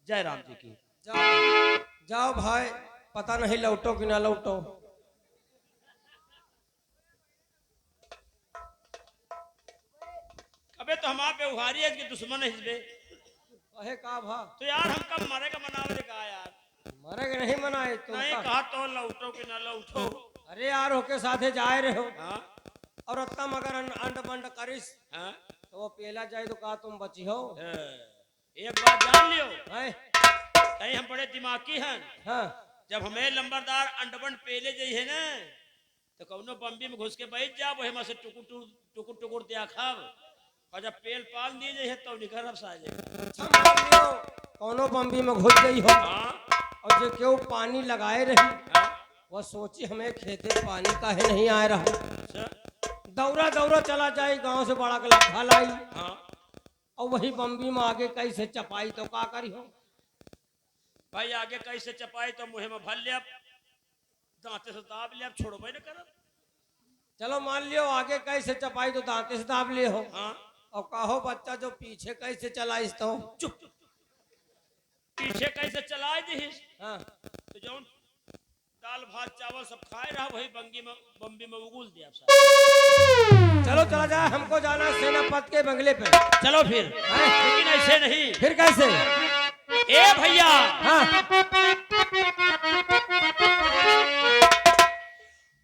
जय राम जी की। जाओ जाओ भाई, पता नहीं लौटो कि ना लौटो। अबे तो हमारे पे उहारी है कि दुश्मन है इसलिए। कहे का भा तो यार हम कब मारेगा मनावे का यार। मरेगा नहीं मनाए तुम नहीं कहा तो लौटो कि ना लौटो। अरे यार होके साथे जाए रहे हो, हाँ और अत्ता मगर अंड बंड करिस हाँ तो वो पेला जाए तो का तुम बची हो। एक बात जान लियो, हैं? कहीं हम बड़े दिमागी हैं। हाँ जब हमें लंबरदार अंडबंड पेले जाई है ना, तो कौनो बम्बी में घुस के बैठ जा, वही में से टुकुर टुकुर दिया खाब, और जब पेल पाल दिए जाए तो निकर अब सा जाए। अच्छा मान लियो कोनो बम्बी में घुस गई हो, हाँ और जो क्यों पानी लगाए रही, हाँ वो सोची हमें खेते पानी काहे नहीं आ रहा। अच्छा, दौड़ा दौड़ा चला जाए गांव से बड़ा के लट्ठा लाई, हाँ और वही बम्बी में आगे कैसे चपाई तो का करी हो। भाई आगे कैसे चपाई तो मुँह में भर लिया, दांते से दाब लिया, छोड़बे न करब। चलो मान लियो आगे कैसे चपाई तो दांते से दाब लिए हो, हाँ और कहो बच्चा जो पीछे कैसे चलाइस तो। चुप। पीछे कैसे चलाए दिस, हाँ तो जौन दाल भात चावल सब खाए रहा, वही बम्बी में उगुल दिया सब। चलो चला जाए, हमको जाना है सेनापति के बंगले पे। चलो फिर, लेकिन ऐसे नहीं। फिर कैसे? ए भैया, हाँ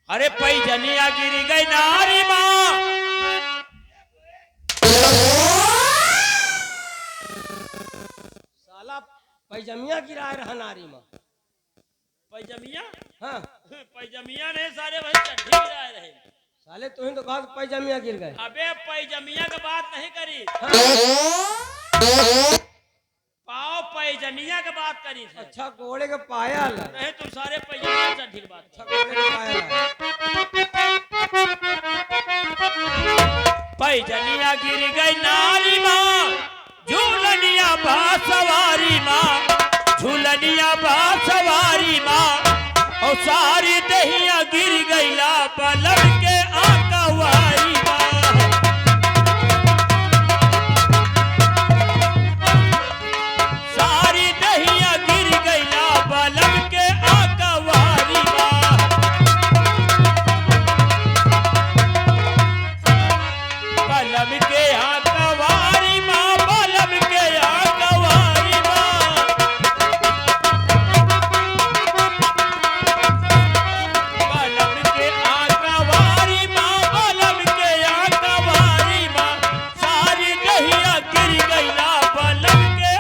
अरे पैजनिया गिरी गई नारी माँ। साला पैजमिया गिराए रहा नारी माँ। पैजमिया, हाँ पैजमिया ने सारे वही चड्ढी गिराए रहे। साले तुम तो कहा पैजमिया गिर गए। अबे पैजमिया का बात नहीं करी, पाओ पैजनिया का बात करी थी। अच्छा घोड़े के पायल। नहीं तुम सारे पैजनिया चड्ढी की बात। अच्छा घोड़े के पायल। पैजनिया गिर गई नारी माँ, झूलनिया बा सवारी माँ, झूलनिया बा सवारी माँ, और सारी दहिया गिर गईला पलट के आकवारी माँ। सारी दहिया गिर गईला पलट के आकवारी माँ। बलम के आकवारी माँ, बलम के आकवारी माँ। बलम के आकवारी माँ, बलम के आकवारी माँ, सारी दहिया गिर गईला बलम के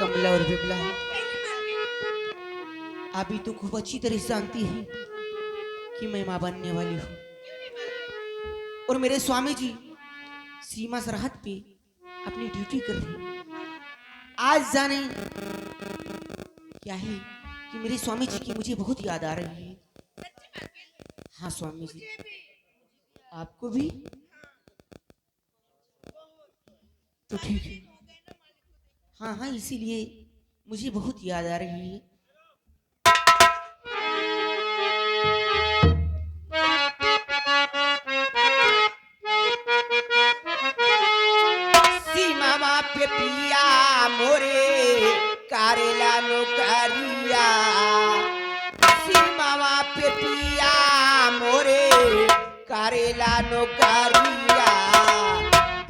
कमला और विमला, अभी तो खूब अच्छी तरह से जानती है कि मैं मां बनने वाली हूँ, और मेरे स्वामी जी सीमा सरहद पे अपनी ड्यूटी कर रहे हैं। आज जाने क्या है कि मेरे स्वामी जी की मुझे बहुत याद आ रही है। हाँ स्वामी जी, आपको भी? तो ठीक है। हाँ हाँ, इसीलिए मुझे बहुत याद आ रही है। सीमा पे पिया मोरे कारेला नौकरी करेला नौकरिया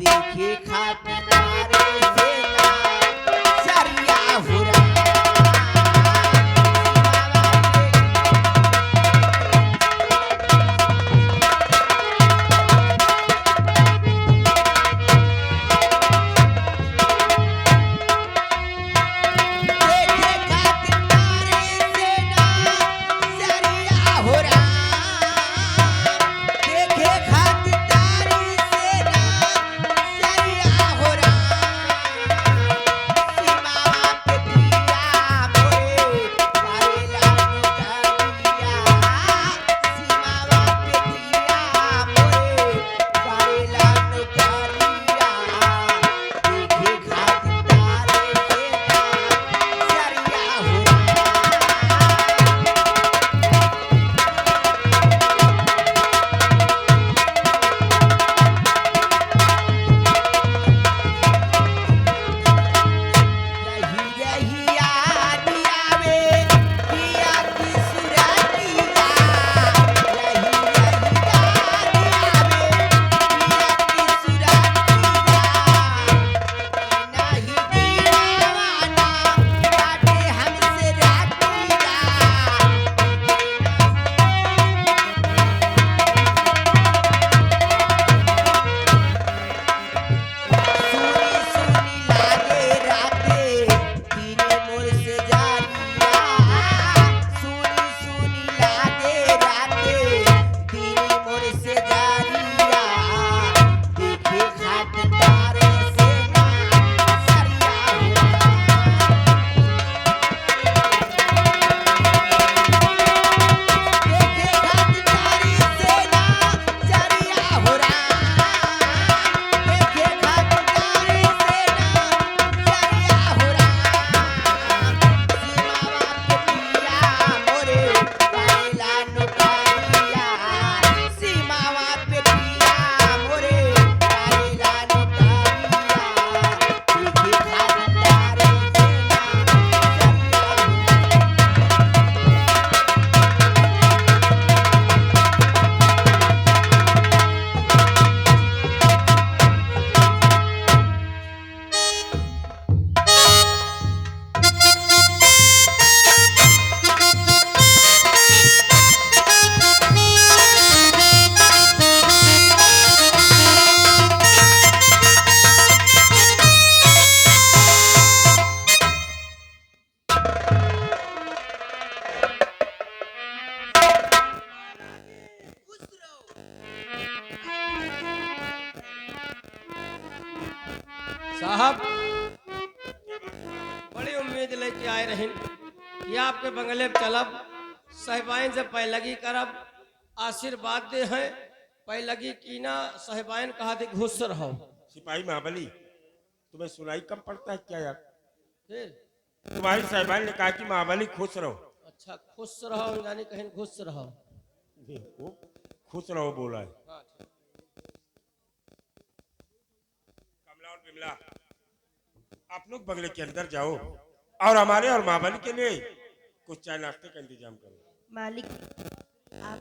देखे खातिर तारे सेना सरिया हो रहा देखे खातिर तारे सेना सरिया हो रहा देखे खातिर तारे सेना सरिया हो रहा सीमा पे पिया मोरे करेला नौकरिया सीमा पे पिया मोरे करेला नौकरिया देखे खातिर तारे सेना सरिया हो रहा रही रही याद आवे पिया की सुरतिया रही रही याद आवे पिया की सुरतिया नहीं दीवाना बाटे हमसे रातिया सुनी सुनी लागे राते तेरे मोर से जानिया सुनी सुनी लागे राते तेरे मोर से जानिया देखे खातिर तारे सेना सरिया हो देखे खातिर तारे सेना सरिया हो रहा देखे खातिर तारे सेना सरिया हो रहा सीमावा पे पिया मोरे करेला नौकरिया सीमावा पे पिया मोरे करेला नौकरिया देखे खातिर तारे सेना सरिया हो साहब बड़ी उम्मीद लेके आए रही कि आपके बंगले में चलब साहिबाइन से पैलगी करब आशीर्वाद दे हैं पैलगी की ना साहिबाइन कहा थे घुस रहो सिपाही महाबली तुम्हें सुनाई कम पड़ता है क्या यार? फिर तुम्हारी साहिबान ने कहा कि महाबली खुश रहो। अच्छा खुश रहो यानी कहीं घुस रहो वो खुश रहो बोला है। हाँ, कमला और बिमला आप लोग बंगले के अंदर जाओ और हमारे और महाबली के लिए कुछ चाय नाश्ते का इंतजाम करो। मालिक आप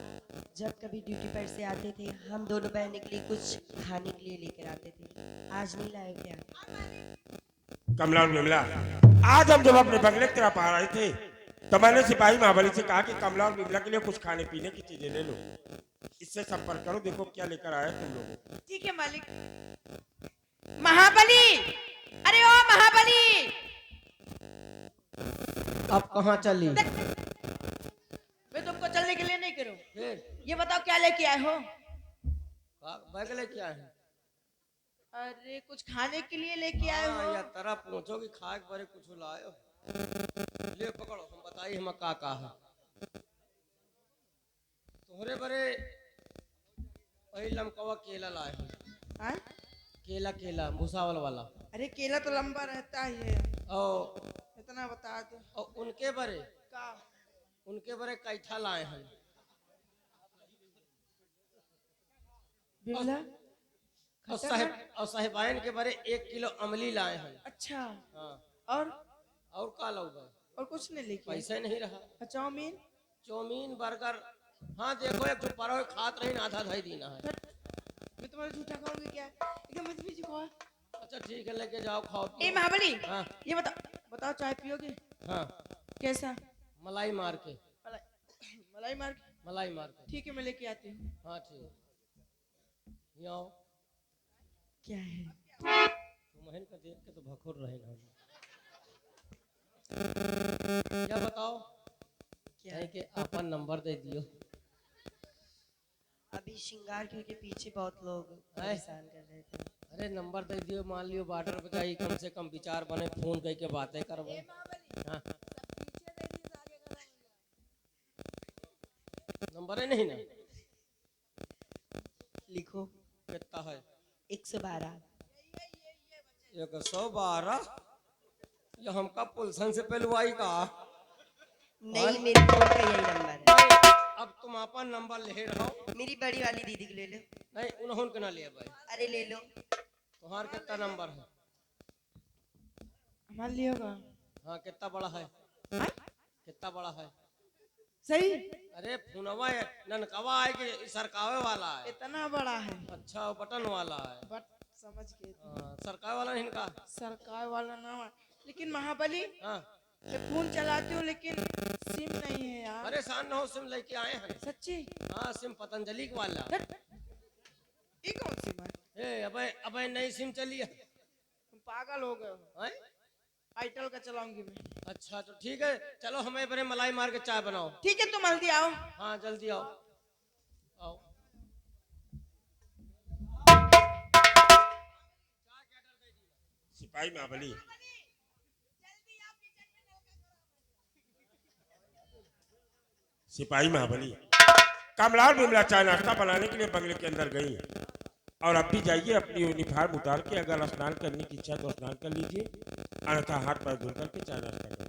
जब कभी ड्यूटी पर से आते थे हम दोनों बहनों के लिए कुछ खाने के लिए लेकर आते थे, आज नहीं लाए क्या? कमला और बिमला आज हम जब अपने बंगले की तरफ आ रहे थे तो मैंने सिपाही महाबली से कहा कि कमला और बिमला के लिए कुछ खाने पीने की चीजें ले लो, इससे संपर्क करो, देखो क्या लेकर आया तुम लोग। ठीक है मालिक। महाबली, अरे ओ महाबली, आप कहाँ चली? मैं तुमको चलने के लिए नहीं करूं। फिर ये बताओ क्या लेके आए हो? बैग लेके आए हैं। अरे कुछ खाने के लिए लेके आए हो? या तरह पूछो कि खाए के बारे कुछ लाए हो। ले पकड़ो, हम बताइए हम का है। तोहरे बरे वही लमकवा केला लाए हैं। हाँ? केला केला भूसावल वाला। अरे केला तो लंबा रहता ही है। और इतना बता दो। और उनके बरे का? उनके बरे कैठा लाए हैं। बिमला? और साहिबाइन के बारे 1 किलो अमली लाए हैं। अच्छा। हाँ। और का लोगा? और कुछ नहीं लेके? पैसा नहीं रहा। चाउमीन? चाउमीन बर्गर, हाँ देखो एक तो परो खात रही आधा धाई दीना है। तुम्हारा झूठा खाऊंगी क्या? एकदम मत पीछे को। अच्छा ठीक है, लेके जाओ, खाओ ए पियो। महाबली, हाँ। ये बताओ चाय पियोगे? हाँ, कैसा? मलाई मार के। मलाई मार के? मलाई मार के। ठीक है, मैं लेके आती हूँ। हाँ ठीक है, ये आओ। क्या है? तुम्हें का देख के तो भखुर रहेगा। क्या बताओ? क्या है कि अपन नंबर दे दियो। अभी श्रृंगार के पीछे बहुत लोग परेशान कर रहे थे। अरे नंबर दे दियो, मान लियो बॉर्डर पे जाई, कम से कम विचार बने, फोन करके बातें करबो। हाँ, नंबर है नहीं ना? लिखो। कितना है? 112। 112? ये हमका पुलसन से पहलवाई का? नहीं, मेरे फोन का यही नंबर है। अब तुम अपन नंबर ले रहो। मेरी बड़ी वाली दीदी को ले लो। नहीं, उन्होंने के ना लिया भाई। अरे ले लो। तुम्हार कितना नंबर है? हमारे लिए होगा। हाँ, कितना बड़ा है? हाँ? कितना बड़ा है? सही? अरे फोनवा ननकवा है कि सरकावे वाला है? इतना बड़ा है। अच्छा, बटन वाला है। बट समझ गए। सरकावे वाला नहीं इनका? सरकार वाला नाम है। लेकिन महाबली, हाँ, मैं फोन चलाती हूँ लेकिन सिम नहीं है यार। परेशान न हो, सिम लेके आए हैं। सच्ची? हाँ, सिम पतंजलि वाला। ये कौन सिम है? अबे नई सिम चली है। तुम पागल हो गए हो। आईटेल का चलाऊंगी मैं। अच्छा तो ठीक है, चलो हमें बड़े मलाई मार के चाय बनाओ। ठीक है, तुम जल्दी आओ। हाँ जल्दी आओ, आओ। सिपाही महाबली, सिपाही महाबली, कमलार बिमला चाय नाश्ता बनाने के लिए बंगले के अंदर गई। और अब भी जाइए, अपनी यूनिफॉर्म उतार के अगर स्नान करने की इच्छा तो स्नान कर लीजिए, अन्यथा हाथ पैर धुल करके चाय नाश्ता करें।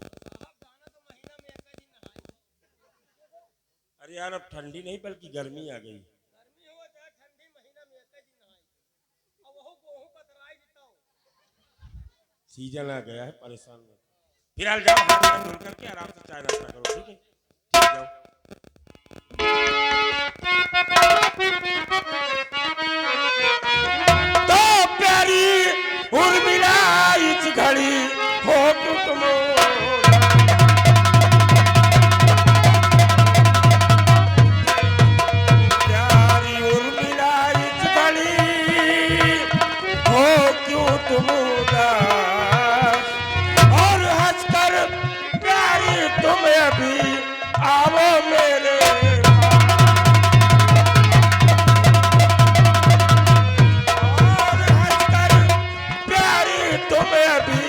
अरे यार, अब ठंडी नहीं बल्कि गर्मी आ गई। सीजन आ गया है, परेशान में। फिलहाल जाओ, हाथ पैर धुल करके आराम से चाय नाश्ता करो, ठीक है? ठीक, जाओ। तो प्यारी उर्मिला इस घड़ी हो तुम, प्यारी उर्मिला इस घड़ी हो क्यों तुम उदास, और हंसकर प्यारी तुम अभी आओ मेरे तुम्हें अभी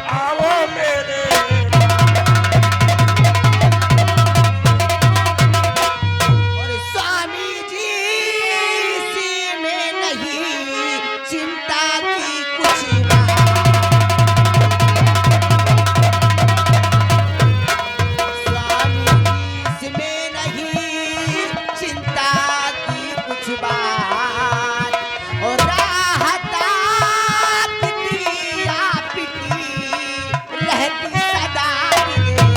आओ मेरे। और स्वामी जी इसी में नहीं चिंता की कुछ बात। स्वामी जी इसमें नहीं चिंता की कुछ बात। और राहत आपकी रहती सदा मेरा।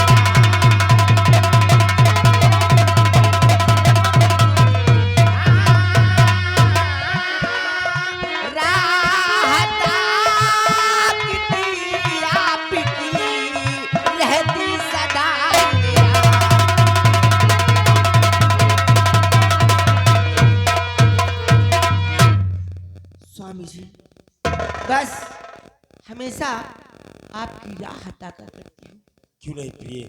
राहत आपकी रहती सदा मेरा। स्वामी जी बस हमेशा आपकी राह ताका करती हूँ। क्यों नहीं प्रिय,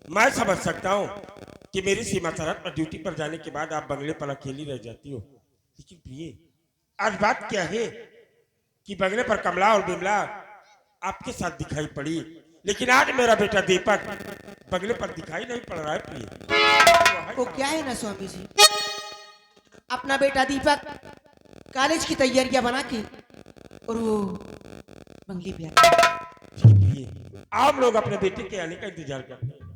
मैं समझ सकता हूँ कि मेरी सीमा सरहद पर ड्यूटी पर जाने के बाद आप बंगले पर अकेली रह जाती हो, लेकिन प्रिय आज बात क्या है कि बंगले पर कमला और बिमला आपके साथ दिखाई पड़ी, लेकिन आज मेरा बेटा दीपक बंगले पर दिखाई नहीं पड़ रहा है प्रिय। वो क्या है ना स्वामी जी, अपना बेटा दीपक कॉलेज की तैयारियां बना के और वो बंगले पे आता है। आप लोग अपने बेटे के आने का इंतजार करते हैं।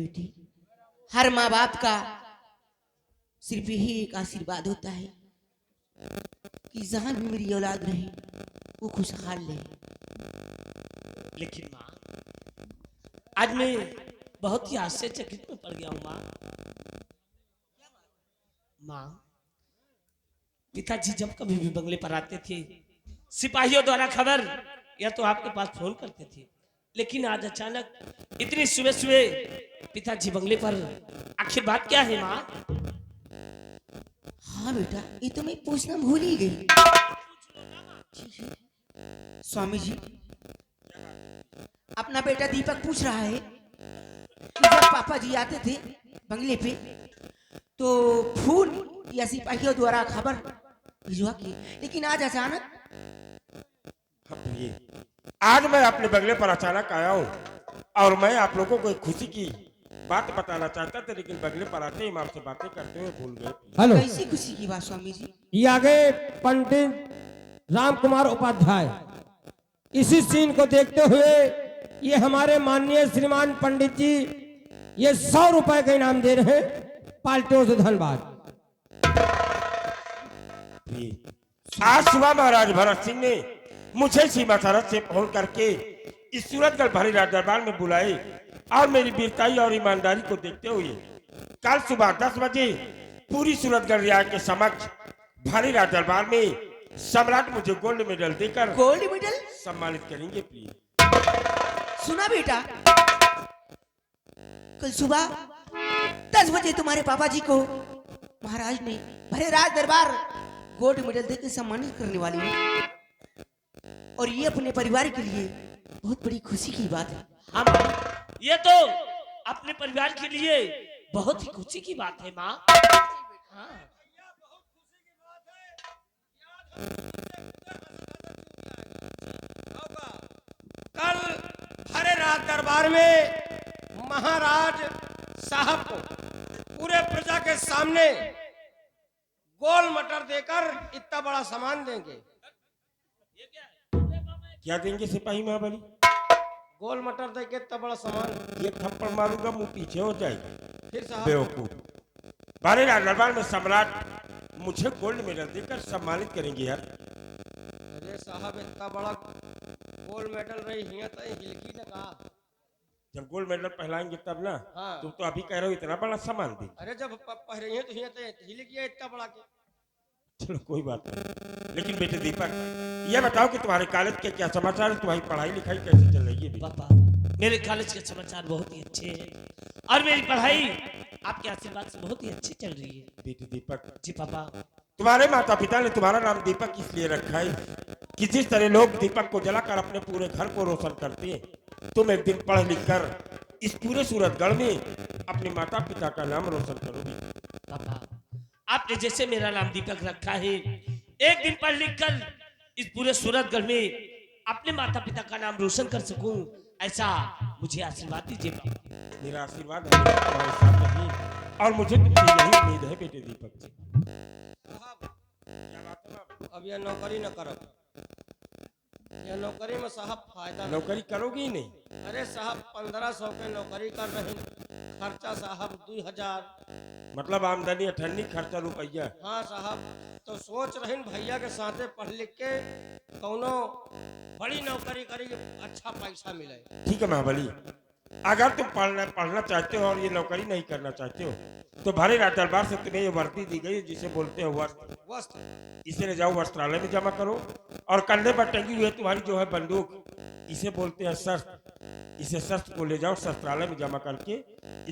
बेटी, हर माँ बाप का सिर्फ यही एक आशीर्वाद होता है कि जहां भी मेरी औलाद रहे वो खुशहाल रहे। लेकिन माँ, आज मैं बहुत ही आश्चर्यचकित में पड़ गया हूँ माँ। माँ, पिताजी जब कभी भी बंगले पर आते थे, सिपाहियों द्वारा खबर या तो आपके पास फोन करते थे, लेकिन आज अचानक इतनी सुबह सुबह पिताजी बंगले पर, आखिर बात क्या है माँ? हाँ बेटा, ये तो मैं पूछना भूल ही गई। ठीक है स्वामी जी, अपना बेटा दीपक पूछ रहा है कि जब पापा जी आते थे बंगले पे तो फूल या सिपाहियों द्वारा खबर भिजवा के, लेकिन आज अचानक। आज मैं अपने बंगले पर अचानक आया हूँ और मैं आप लोगों को एक खुशी की बात बताना चाहता था, लेकिन बंगले पर आते ही आपसे बातें करते हुए भूल गए। हेलो, कैसी खुशी की बात स्वामी जी? ये आगे पंडित राम कुमार उपाध्याय, इसी सीन को देखते हुए ये हमारे माननीय श्रीमान पंडित जी ये 100 रुपए का इनाम दे रहे हैं, पाल्टियों से धन्यवाद। आज सुबह महाराज भरत सिंह ने मुझे सीमा सरहद से फोन करके इस सूरतगढ़ भारी राज दरबार में बुलाए और मेरी वीरताई और ईमानदारी को देखते हुए कल सुबह 10 बजे पूरी सूरतगढ़ रियासत के समक्ष भारी राज दरबार में सम्राट मुझे गोल्ड मेडल देकर गोल्ड मेडल सम्मानित करेंगे। प्लीज सुना बेटा, कल सुबह 10 बजे तुम्हारे पापा जी को महाराज ने भरे राज दरबार गोल्ड मेडल देकर सम्मानित करने वाली है, और ये अपने परिवार के लिए बहुत बड़ी खुशी की बात है। हाँ माँ, ये तो अपने परिवार के लिए बहुत ही खुशी की बात है माँ। हाँ। कल हरे राज दरबार में महाराज साहब को पूरे प्रजा के सामने गोल मटर देकर इतना बड़ा सामान देंगे। क्या देंगे सिपाही महाबली? गोल मटर देके इतना बड़ा सामान। ये थप्पड़ मारूंगा मुंह पीछे हो जाएगा। फिर साहब बेवकूफ। भारी राज दरबार में सम्राट मुझे गोल्ड मेडल देकर सम्मानित करेंगे यार। अरे साहब, इतना बड़ा गोल्ड मेडल रही हिया तो हिलकी न कहा। जब गोल्ड मेडल पहनाएंगे तब ना। हाँ। तुम तो अभी कह रहे हो इतना बड़ा सामान दे। अरे जब पहरे हैं तो हिया तो हिल गया इतना बड़ा के। चलो कोई बात नहीं, लेकिन बेटे दीपक ये बताओ कि तुम्हारे कॉलेज के क्या समाचार है? तुम्हारी पढ़ाई लिखाई कैसे चल रही है? पापा, मेरे कॉलेज के समाचार बहुत ही अच्छे हैं और मेरी पढ़ाई आपके आशीर्वाद से बहुत ही अच्छी चल रही है। बेटे दीपक जी पापा। तुम्हारे माता पिता ने तुम्हारा नाम दीपक इसलिए रखा है कि जिस तरह लोग दीपक को जलाकर अपने पूरे घर को रोशन करते हैं, तुम एक दिन पढ़ लिख कर इस पूरे सूरतगढ़ में अपने माता पिता का नाम रोशन करोगे। पापा, आपने जैसे मेरा नाम दीपक रखा है, एक दिन पढ़ लिख कर इस पूरे सूरतगढ़ में अपने माता पिता का नाम रोशन कर सकूं, ऐसा मुझे आशीर्वाद दीजिए। मेरा आशीर्वाद तुम्हारे साथ नहीं और मुझे तुमसे यही उम्मीद है बेटे दीपक जी। अब यह नौकरी न करो, यह नौकरी में साहब फायदा नहीं। नौकरी करोगे ही नहीं? अरे साहब 1500 के नौकरी कर रहे हैं, खर्चा साहब 2000। मतलब आमदनी 98, खर्चा रुपया। हाँ साहब, तो सोच रहे भैया के साथे पढ़ लिख के कौनो बड़ी नौकरी करी, अच्छा पैसा मिले। ठीक है महाबली, अगर तुम पढ़ना चाहते हो और ये नौकरी नहीं करना चाहते हो तो भारी राज दरबार से तुम्हें ये वर्दी दी गई जिसे बोलते हैं वस्त्र। इसे ले जाओ वस्त्रालय में जमा करो, और कंधे पर टंगी हुई है तुम्हारी जो है बंदूक, इसे बोलते हैं शस्त्र। इसे शस्त्र को ले जाओ शस्त्रालय में जमा करके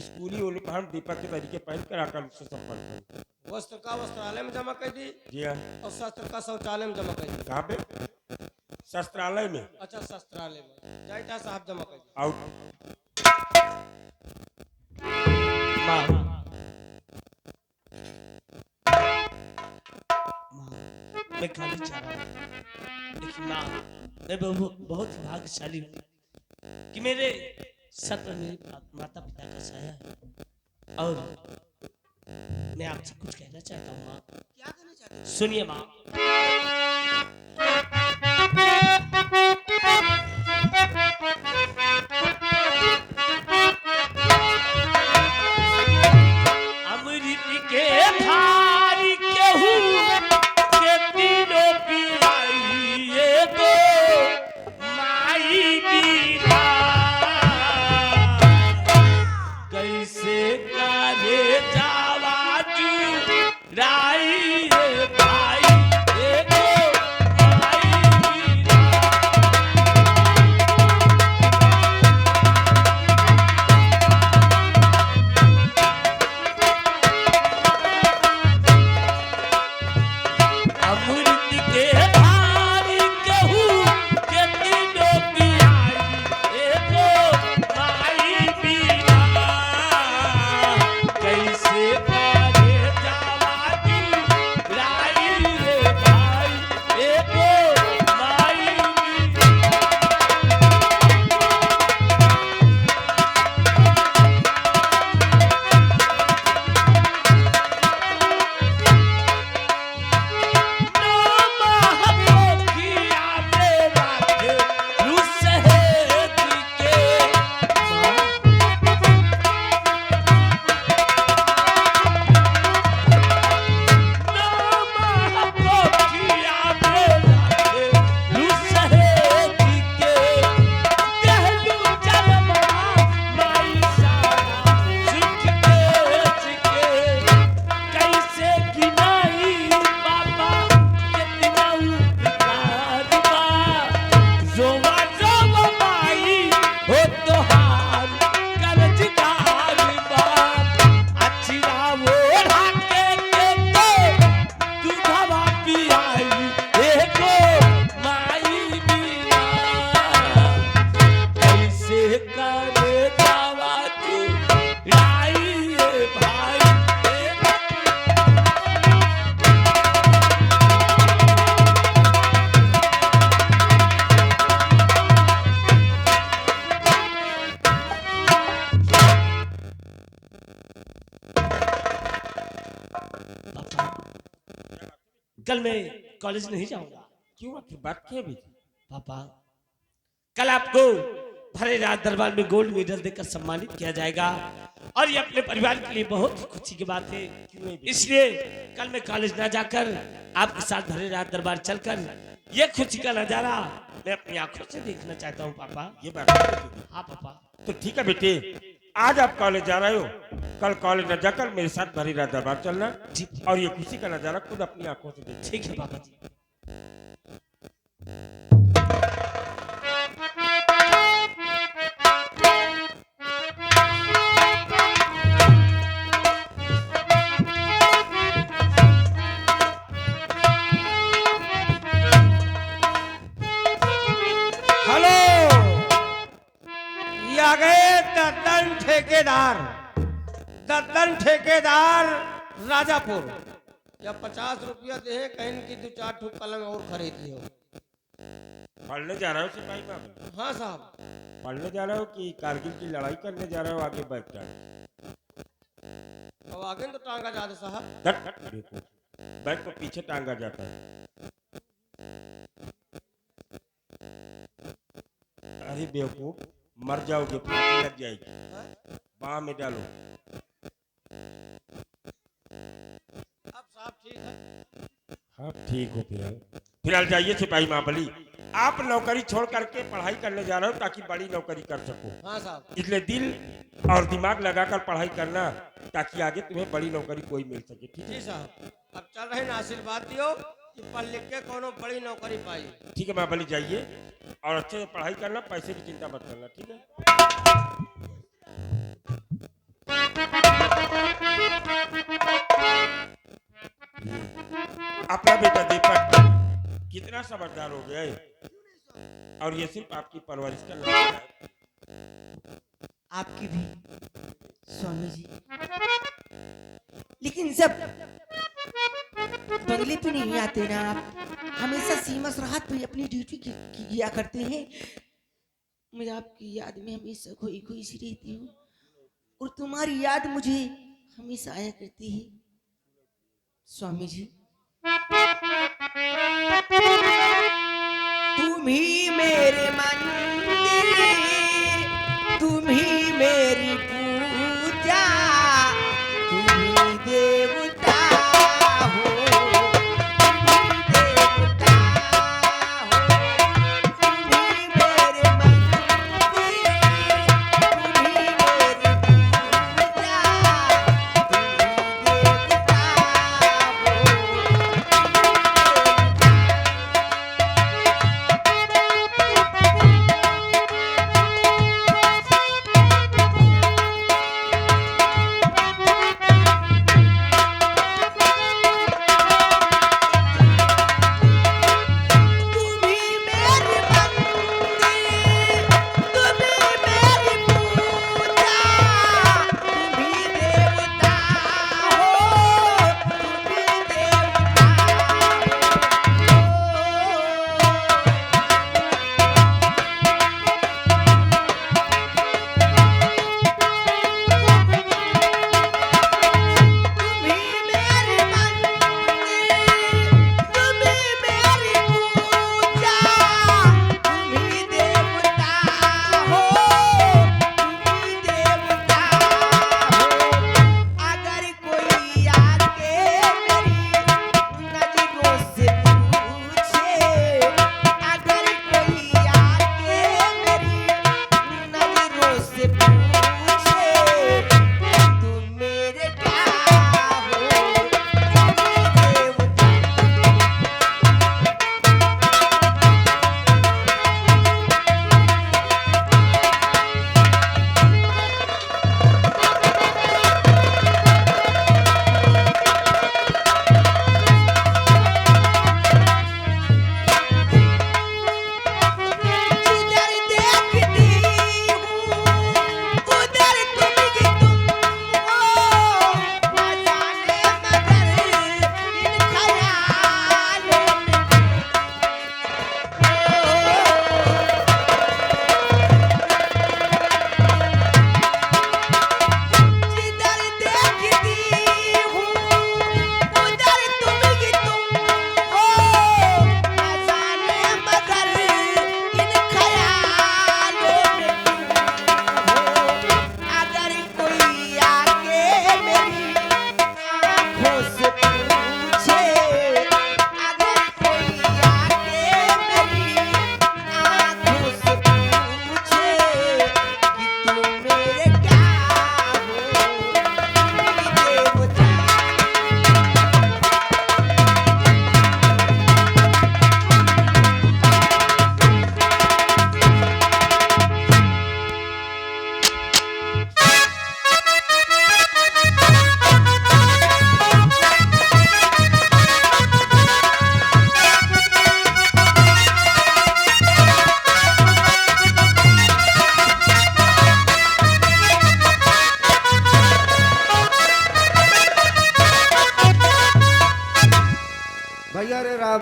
स्कूली यूनिफॉर्म दीपक के तरीके पहन कर आकर उससे संपर्क करो। वस्त्र का वस्त्रालय में जमा कर दी? जी हाँ। और शस्त्र का शौचालय में जमा कर दी? कहाँ पे? शस्त्रालय में। अच्छा, शस्त्रालय में जाइए साहब, जमा कर दी। आउट। मैं खाली चाह रहा हूँ, लेकिन माँ मैं बहुत भाग्यशाली हूँ कि मेरे सर पर मेरे माता पिता का साया है, और मैं आपसे कुछ कहना चाहता हूँ माँ। क्या कहना चाहते हो? सुनिए माँ। कल मैं कॉलेज नहीं जाऊंगा। क्यों आखिर बात क्या भी थी? पापा कल आपको भरे रात दरबार में गोल्ड मेडल देकर सम्मानित किया जाएगा और ये अपने परिवार के लिए बहुत ही खुशी की बात है। इसलिए कल मैं कॉलेज ना जाकर आपके साथ भरे रात दरबार चलकर ये खुशी का नजारा मैं अपनी आंखों से देखना चाहता हूँ पापा। ये बात है। हाँ पापा। तो ठीक है बेटे, आज आप कॉलेज जा रहे हो, कल कॉलेज न जाकर मेरे साथ भरी रात दरबार चलना और ये खुशी का नजारा खुद अपनी आंखों से देखना। ठीक है पापा जी। दद्दन ठेकेदार राजापुर या 50 रुपया दे कहीं की 2-4 ठुक कलम और खरीद लियो। पढ़ने जा रहे हो सिपाही बाबू? हाँ साहब। पढ़ने जा रहे हो कि कारगिल की लड़ाई करने जा रहे हो? आगे बैठ जाओ। अब आगे तो टांगा जा दे साहब। देखो बैठ तो पीछे टांगा जाता है। अरे बेवकूफ, मर जाओगे, फांसी लग जाएगी। बाह में डालो। अब साहब ठीक है। हाँ ठीक हो फिलहाल जाइए सिपाही महाबली, आप नौकरी छोड़ करके पढ़ाई करने जा रहे हो ताकि बड़ी नौकरी कर सको। हाँ साहब। इसलिए दिल और दिमाग लगाकर पढ़ाई करना ताकि आगे तुम्हें बड़ी नौकरी कोई मिल सके। ठीक है साहब। अब चल रहे ना, आशीर्वाद दियो कि पढ़ लिख के कोनो बड़ी नौकरी पाई। ठीक है महाबली, जाइए और अच्छे से पढ़ाई करना, पैसे की चिंता मत करना। ठीक है। अपना बेटा दीपक कितना समझदार हो गया है और ये सिर्फ आपकी परवरिश का नतीजा है। आपकी भी स्वामी जी। लेकिन जब बंगले पे नहीं आते ना आप, हमेशा सीमा सरहद पे अपनी ड्यूटी किया करते हैं। मैं आपकी याद में हमेशा खोई खोई सी रहती हूँ और तुम्हारी याद मुझे हमेशा आया करती है स्वामी जी। तुम ही मेरे मंदिर, तुम ही मेरी पूजा, तुम ही देवता हो, तुम ही देवता हो, तुम ही मेरे मंदिर, तुम ही मेरी पूजा, तुम ही देवता हो।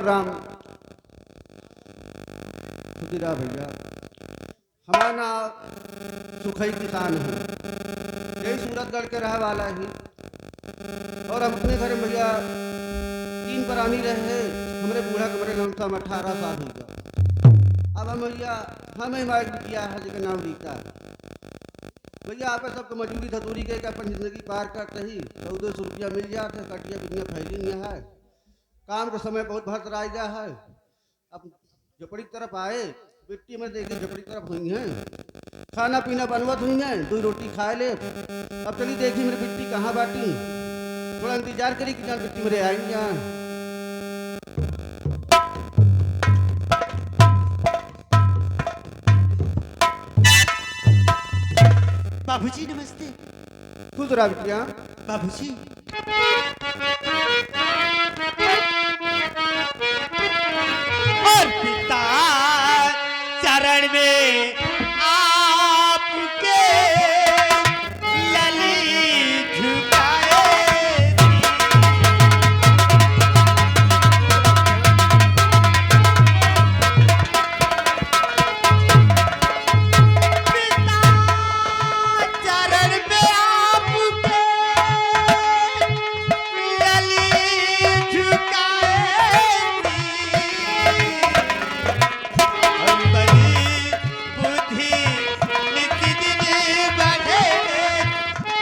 राम खुदीरा भैया, हमारा नाम सुखई किसान है, यही सूरतगढ़ के रहे वाला ही। और हम अपने घर भैया 3 प्राणी रहे, हमारे बूढ़ा के बड़े लमसम 18 साल हो गया। अब हम भैया हमें हमारे बिटिया है जिसका नाम रीता है भैया। आप सबको मजबूरी धतूरी के अपन जिंदगी पार करते ही 1400 रुपया मिल जाते, कटिया बिटिया फैली नहीं है, काम का समय बहुत भर आ गया है। अब झोपड़ी की तरफ आए, बिट्टी में देखिए झोपड़ी की तरफ हुई हैं, खाना पीना बनवत हुई हैं, 2 रोटी खाए ले। अब चलिए देखिए मेरी बिट्टी कहाँ बाटी, थोड़ा इंतजार करी कि जान बिट्टी मेरे आएंगे। बाबूजी नमस्ते। खुश रहा बिटिया। बाबूजी और पिता चरण में आपके लली झुकाए थी। पिता चरण में आपके लली झुकाए थी। हम बड़ी बुद्धि नित दिन बढ़े,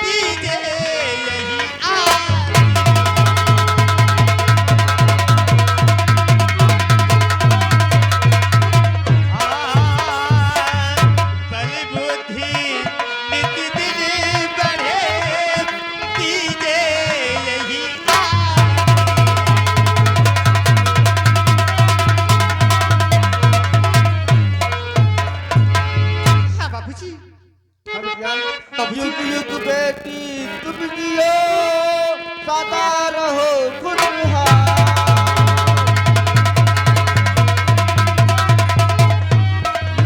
दीजे यही बड़ी बुद्धि नित दिन बढ़े, दीजे यही हाँ बाबूजी। हाँ बिटिया। युग युग बेटी तुम जियो, सदा रहो खुशहाल।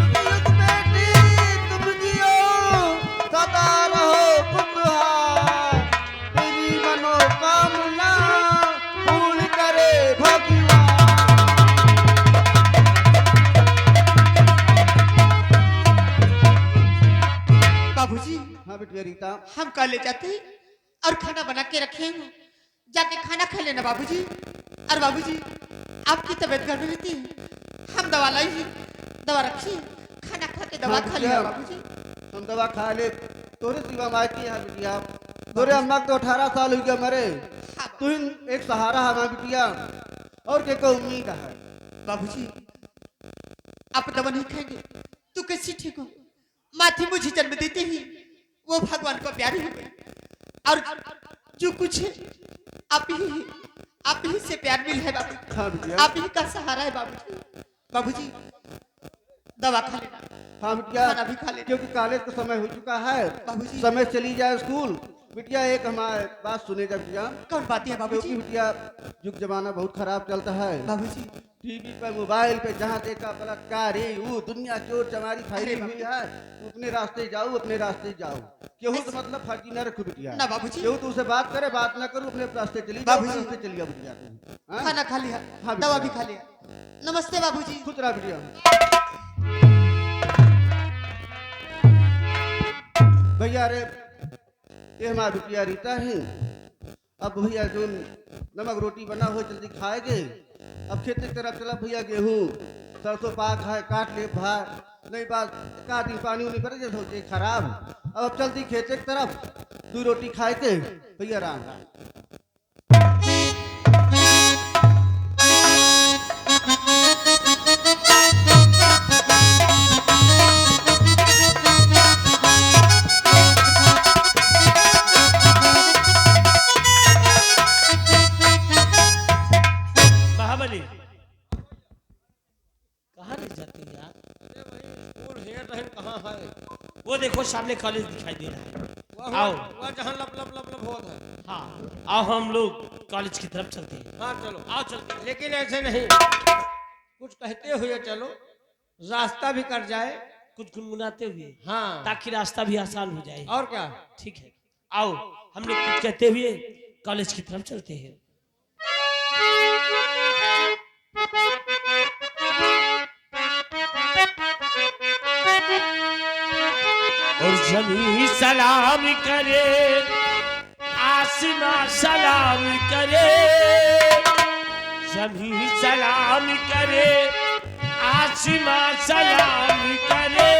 युग युग बेटी तुम जियो, सदा रहो खुशहाल। तेरी मनोकामना पूर्ण करे भगवान। बाबूजी हाँ बिटिया रीता। हम कॉलेज जाते हैं और खाना बना के रखे हैं, जाके खाना खा लेना बाबूजी। और बाबूजी आपकी तबीयत गड़बड़ रहती है, हम दवा लाई है, दवा रखिए, खाना खा के दवा हाँ खा लिया बिटिया। बाबूजी। हम दवा खा ले, तोरे सिवा मायती है बिटिया। तोरे अम्मा को 18 साल हो गया मरे, तू ही एक सहारा है हमारी बिटिया, और के को उम्मीद है। बाबूजी आप दवा नहीं खाएंगे तो कैसे ठीक हो? माथी मुझे जन्म देते ही वो भगवान को प्यारी हो गई, और जो कुछ है आप ही से प्यार मिल है बाबू। हाँ बिटिया। आप ही का सहारा है बाबूजी। बाबूजी दवा खा लेना, हाँ बिटिया, खाना भी खा लेना। क्योंकि कॉलेज का समय हो चुका है, बाबूजी। समय चली जाए स्कूल। बिटिया एक हमारे बात सुने जा बिटिया। कौन बात है बाबूजी? क्योंकि बिटिया युग जमाना बहुत खराब चलता है बाबूजी। टीवी पर मोबाइल पे जहाँ देखा बलात्कार वो दुनिया चोर चमारी फैली हुई है। तू अपने रास्ते जाओ, अपने रास्ते जाओ, केहू तो मतलब फर्जी न रखो बिटिया। ना बाबूजी। केहू तो उसे बात करे, बात न करो, अपने रास्ते चली जाओ, बाबूजी। रास्ते चली जाओ बिटिया। हाँ? खाना खा लिया, हाँ दवा बिटिया। भी खा लिया। नमस्ते बाबूजी। खुश रहा बिटिया। भैया रे ये हमारा बिटिया रीता है। अब भैया जो नमक रोटी बना हो जल्दी खाएंगे। अब खेत की तरफ चला भैया, गेहूँ सरसों पाक है, काट ले भाई, नहीं बात का दिन पानी उनी पड़े जैसे होते खराब। अब चलती खेत की तरफ, 2 रोटी खाए के भैया राम। महाबली कहाँ ले जाते हैं यार? स्कूल है रहन कहाँ है? वो देखो सामने कॉलेज दिखाई दे रहा है। आओ। वह जहाँ लब लब लब लब होता है। हाँ आओ हम लोग कॉलेज की तरफ चलते हैं। हाँ चलो। आओ चलते। लेकिन ऐसे नहीं, कुछ कहते हुए चलो, रास्ता भी कट जाए, कुछ गुनगुनाते हुए, हाँ, ताकि रास्ता भी आसान हो जाए। और क्या। ठीक है, आओ हम लोग कुछ कहते हुए कॉलेज की तरफ चलते हैं। जमी सलाम करे, आसमां सलाम करे, जमी सलाम करे, आसमां सलाम करे,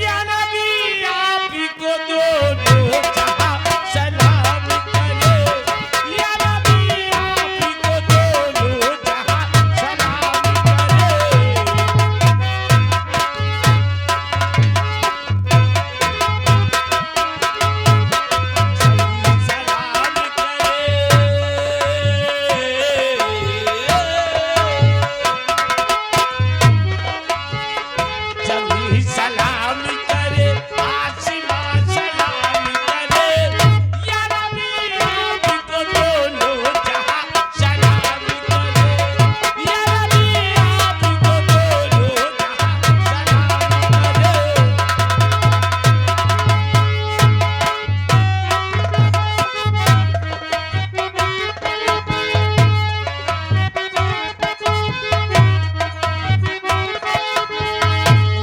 या नबी आपको दोनों जहां सलाम करे, या नबी आपको दोनों जहां सलाम करे। जमी सलाम करे, आसमां सलाम करे, या नबी आपको दोनों जहां सलाम करे, या नबी आपको दोनों जहां सलाम करे।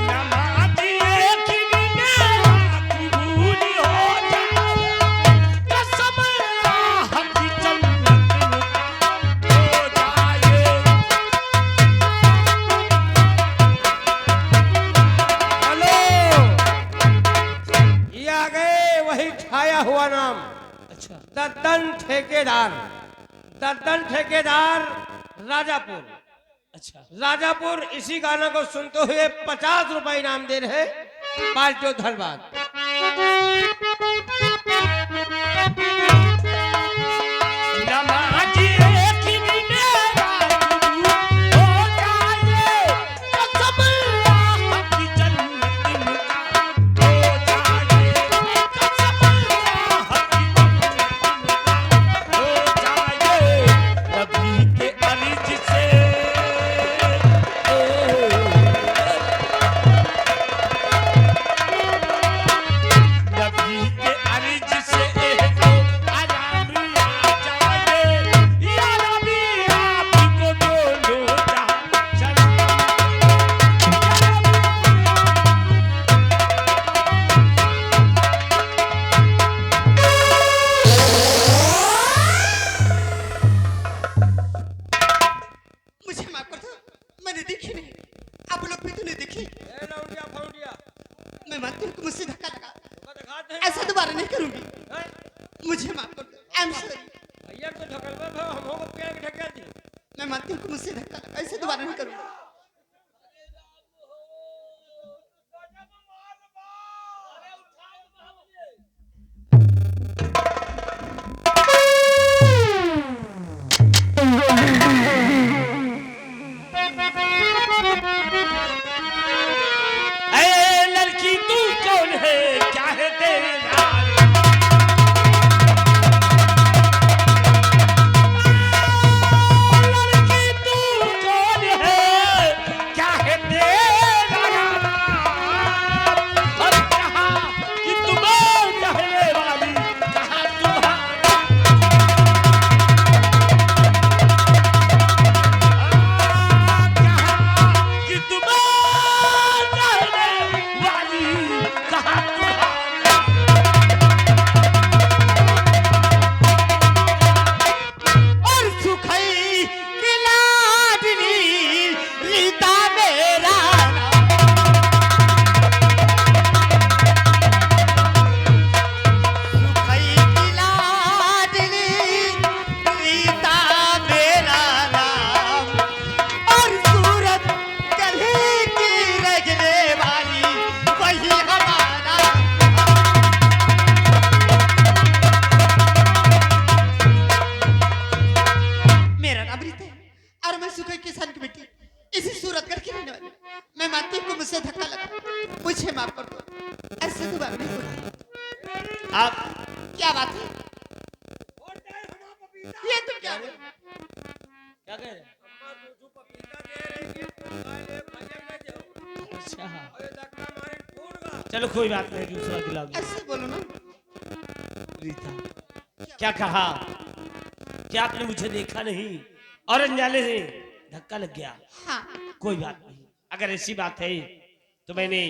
नमाज़ी एक दिन कबूल हो जाए, कसम अल्लाह की जन्नत हो जाए। हेलो, ये आ गए वही छाया हुआ नाम, अच्छा दद्दन ठेकेदार। दद्दन ठेकेदार राजापुर। अच्छा राजापुर इसी गाना को सुनते हुए 50 रुपए इनाम दे रहे पार्टियों धनबाद। नमाज़ी एक दिन कबूल हो जाए, कसम अल्लाह की जन्नत हो जाए, कसम अल्लाह की जन्नत हो जाए। नबी के अर्ज से नबी के अर्ज से तो आराम आ जाए, या नबी आपको दोनों जहां सलाम। मुझे माफ कर दो, मैंने देखी नहीं। आप लोग भी तो नहीं देखी। ए लौंडिया फौंडिया, मैं मानती हूँ कि मुझसे धक्का लगा, तो दिखाते हैं। ऐसा दोबारा नहीं करूंगी। हैं? मुझे माफ कर दो, आई एम सॉरी। भैया तो ढकलवा भाव हम हो के ढका दी। मैं मानती हूँ कि मुझसे धक्का लगा, ऐसे दोबारा नहीं करूंगी। ऐ लड़की तू कौन है, क्या है तेरा लड़की तू कौन है, क्या है तेरा नाम, और कहा कि तुम कहने वाली, कहा तुम्हारा कि तुम कहने वाली, कहा तुम्हारा। और सुखई की लाडली रीता मेरा सुखई की लाडली रीता मेरा नाम, और सूरत गले की रगने वाली वही हमारा। मेरा नाम रीता है और मैं सुखई किसान की बेटी, इसी सूरत घर की रहने वाली। मैं मानती हूँ कि मुझसे धक्का लगा, मुझे माफ कर दो, ऐसे दोबारा नहीं होगा। आप क्या बात है? ये तो क्या है? क्या कह रहे हैं? अच्छा चलो कोई बात नहीं, दूसरा दिला दो। ऐसे बोलो ना। रीता क्या कहा कि आपने मुझे देखा नहीं और अनजाने से धक्का लग गया? हाँ कोई बात नहीं, अगर ऐसी बात है तो मैंने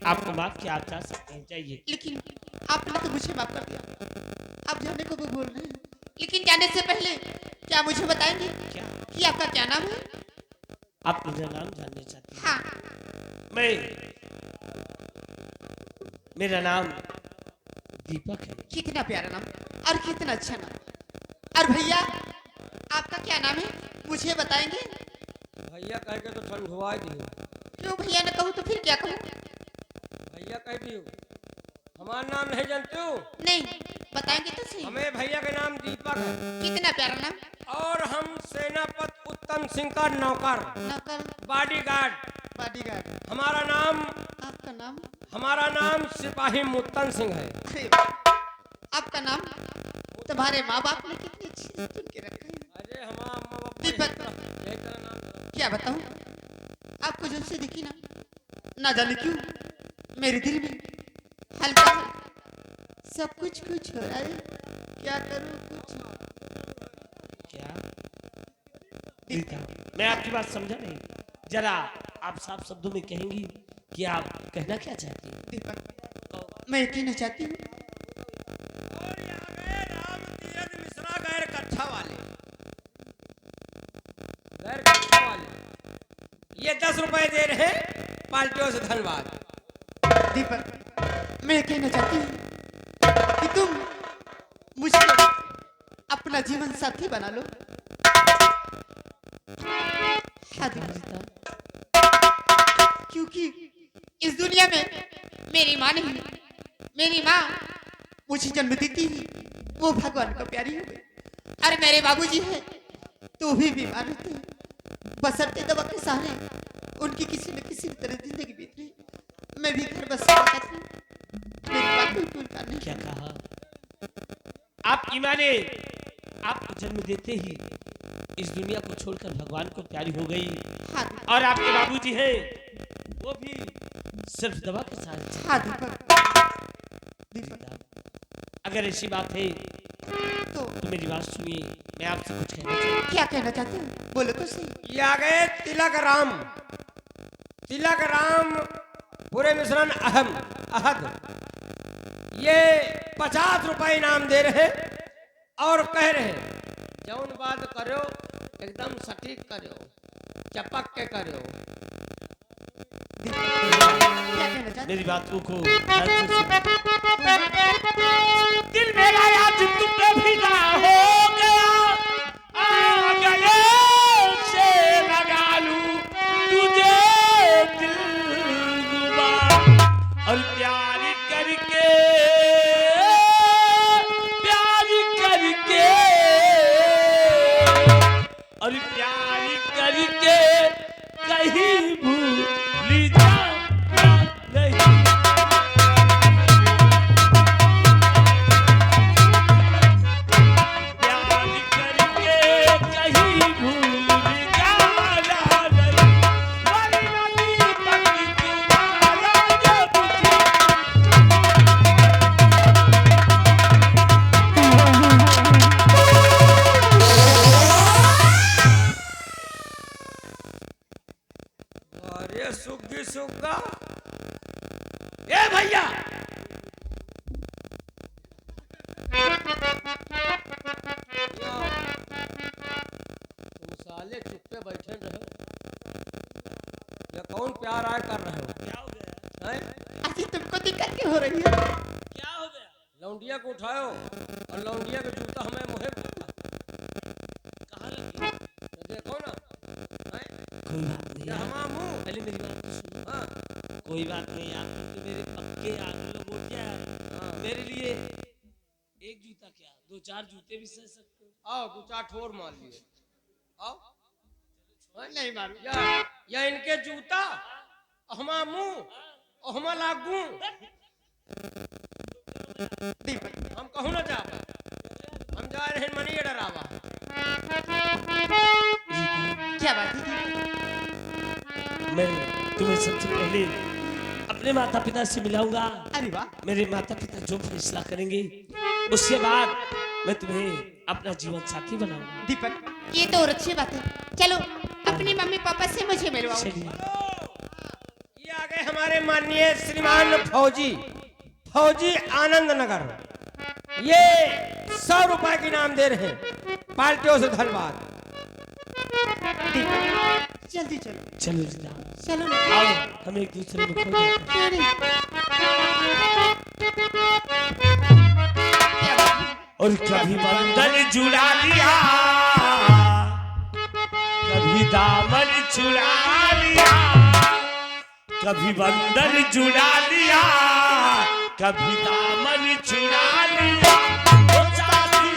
आपको माफ किया, आप जा सकते हैं, चाहिए। लेकिन आपने तो मुझे माफ कर दिया, आप जाने को भी बोल रहे हैं। लेकिन जाने से पहले क्या मुझे बताएंगे क्या कि आपका क्या नाम है? आप मेरा नाम जानना चाहते हैं? हाँ, मेरा नाम दीपक है। कितना प्यारा नाम और कितना अच्छा नाम। और भैया आपका क्या नाम है, मुझे बताएंगे? भैया कह के तो ठंडुआ दियो। क्यों भैया न कहूँ तो फिर क्या कहूँ? भैया कह दियो, हमारा नाम नहीं जानते हो? नहीं, बताएंगे तो सही। हमें भैया का नाम दीपक है। कितना प्यारा नाम। और हम सेनापति उत्तम सिंह का नौकर, नौकर, बॉडीगार्ड। हमारा नाम, आपका नाम? हमारा नाम सिपाही मुत्तन सिंह है। अरे वाह, आपका नाम तुम्हारे माँ बाप ने कितनी अच्छी से चुन के रखा है। अरे हमारा माँ बाप दीपक, यही तेरा नाम था। क्या बताऊं, आपको जब से देखी ना जाने क्यों मेरे दिल में हल्का सब कुछ हो रहा है। क्या करूं कुछ? क्या मैं आपकी बात समझा नहीं, जरा आप साफ शब्दों में कहेंगी कि आप कहना क्या चाहती हैं? दीपक, मैं कहना चाहती हूँ, और ये आ गए राम तीरथ मिश्रा गैर कट्ठा वाले। गैर कट्ठा वाले ये 10 रुपए दे रहे हैं, पार्टियों से धन्यवाद। दीपक, मैं कहना चाहती हूँ कि तुम मुझे अपना जीवन साथी बना लो। हाँ दीपक, क्योंकि इस दुनिया में मेरी माँ नहीं, मेरी माँ मुझे जन्म देती ही वो भगवान को प्यारी हो गई। और मेरे बाबूजी हैं तो भी बीमार रहते हैं, बसरते दवा के सहारे उनकी किसी न किसी तरह जिंदगी बीत रही। मैं भी घर बस मेरी बात कोई भूल कर नहीं। क्या कहा आपकी माँ ने? आपको जन्म देते ही इस दुनिया को छोड़कर भगवान को प्यारी हो गई। हाँ, और आपके बाबूजी हैं वो भी सिर्फ दवा के साथ। हाँ दीपक, अगर ऐसी बात है तो मेरी बात सुनिए, मैं आपसे कुछ कहना चाहती हूँ। क्या कहना चाहते हो, बोलो तो सही। ये आ गए तिलक राम पूरे मिश्रण अहद। ये 50 रुपए इनाम दे रहे और कह रहे जौन बात करो एकदम सटीक करो, चपक के करो। क्या कहना चाहते मेरी बातों को ध्यान से सुनो। दिल मेरा आज तुमने भीगा हो गया, आ गले से लगा लूं तुझे दिलरुबा, और प्यार करके और प्यार करके कहीं भूल जा नहीं। प्यार करके कहीं भूल जाना नहीं, वरना दीपक तुम्हारा जब अरे सुग्गी सुग्गा, ए भैया तुम साले चुप्पे बैठे रहो, ये कौन प्यार आय कर रहे हो? क्या हो गया? हैं? आखिर तुमको दिक्कत क्या हो रही है? क्या हो गया? लौंडिया को उठाओ और लौंडिया का जूता हमें मुहे पड़ता। कहाँ लगी? तो देखो ना, हैं? कोई बात नहीं ये यार। हमारा मुंह। पहले मेरी बात तो सुनो। हाँ, कोई बात नहीं, आप तो मेरे पक्के आगे लोग हो क्या है। मेरे लिए एक जूता क्या 2-4 जूते भी सह सकते हो। आओ 2-4 ठोर मार लिए, आओ। नहीं मारू। या इनके जूता हमारा मुंह और हमारा लागू। हम कहूँ ना जा, हम जा रहे हैं मनी डरावा। क्या बात है? मैं तुम्हें सबसे पहले अपने माता पिता से मिलाऊंगा। अरे वाह, मेरे माता पिता जो फैसला करेंगे उसके बाद मैं तुम्हें अपना जीवन साथी बनाऊंगा। दीपक ये तो और अच्छी बात है। चलो अपनी मम्मी पापा से मुझे मिलवाओ। चलिए। ये आगे हमारे माननीय श्रीमान फौजी आनंद नगर, ये 100 रुपए की इनाम दे रहे हैं पार्टियों से। धन्यवाद। जल्दी चलो चलो जनाब, चलो आओ हम एक दूसरे को खो देते हैं। और कभी बंधन जुड़ा लिया, कभी दामन छुड़ा लिया, कभी बंधन जुड़ा लिया, कभी दामन छुड़ा लिया। ओ साथी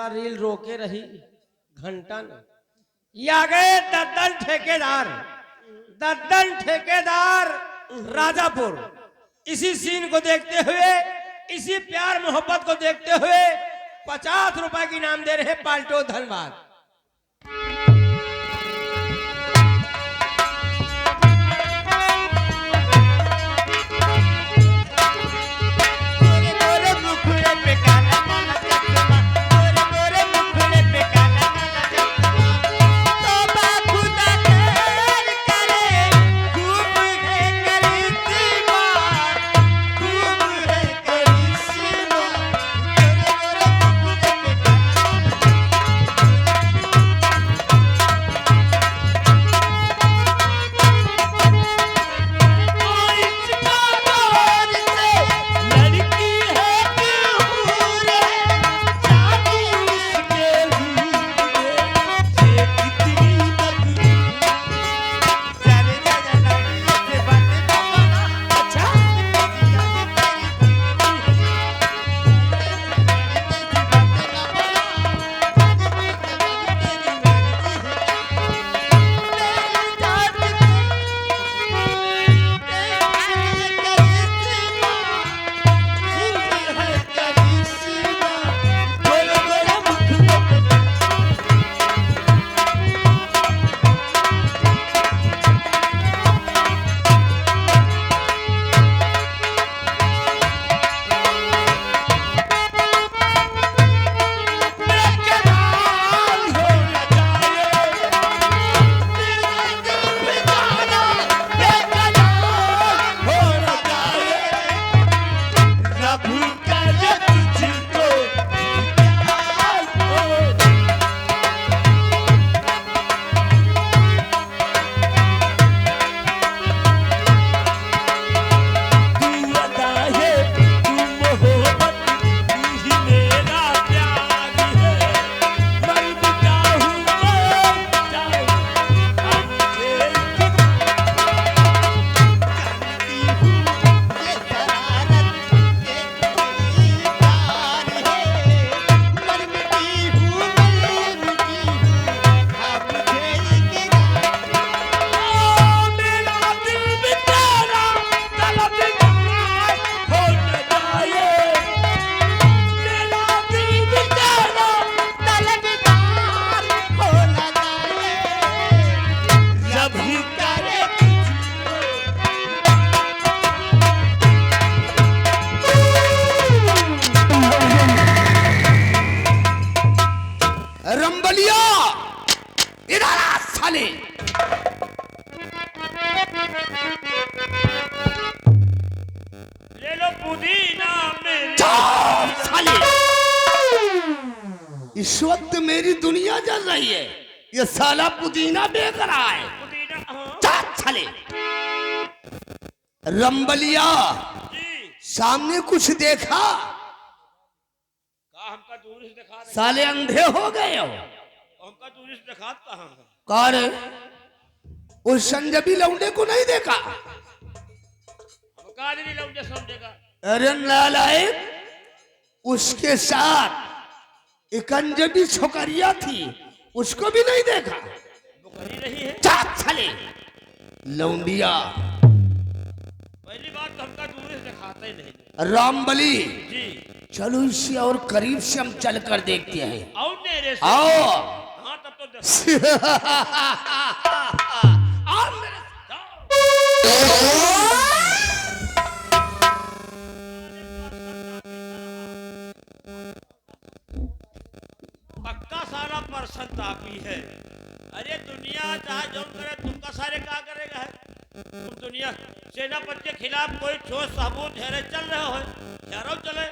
रील रोके रही घंटा न। ये आ गए दद्दन ठेकेदार राजापुर। इसी सीन को देखते हुए, इसी प्यार मोहब्बत को देखते हुए 50 रुपए की इनाम दे रहे पाल्टो। धन्यवाद। लौंडिया इधर आ साले। ले लो पुदीना मेरे जाओ साले। इस वक्त मेरी दुनिया जल रही है, ये साला पुदीना बेच रहा है। पुदीना हाँ जा साले। रंबलिया जी सामने कुछ देखा? का हमका दूर से दिखा रहे साले अंधे हो गए हो। हमका दूर से दिखा कहाँ है? कौन है? उस संजबी लौंडे को नहीं देखा? अब कहा नहीं लौंडे समझेगा। अरे नालायक, उसके साथ एक अंजबी छोकरिया थी, उसको भी नहीं देखा? बुखारी नहीं है। चाप छले लौंडिया। पहली बात तो हमका दूर से दिखाता ही नहीं। रामबली जी चलो इससे और करीब से हम चल कर देखते हैं। आओ मेरे से। आओ। हाँ तब तो आओ मेरे पक्का सारा पर्सन तापी है। अरे दुनिया जहाँ जो करे तुमका सारे क्या करेगा है? तुम दुनिया सेनापति के खिलाफ कोई ठोस सबूत है चल रहे हो यारो चले,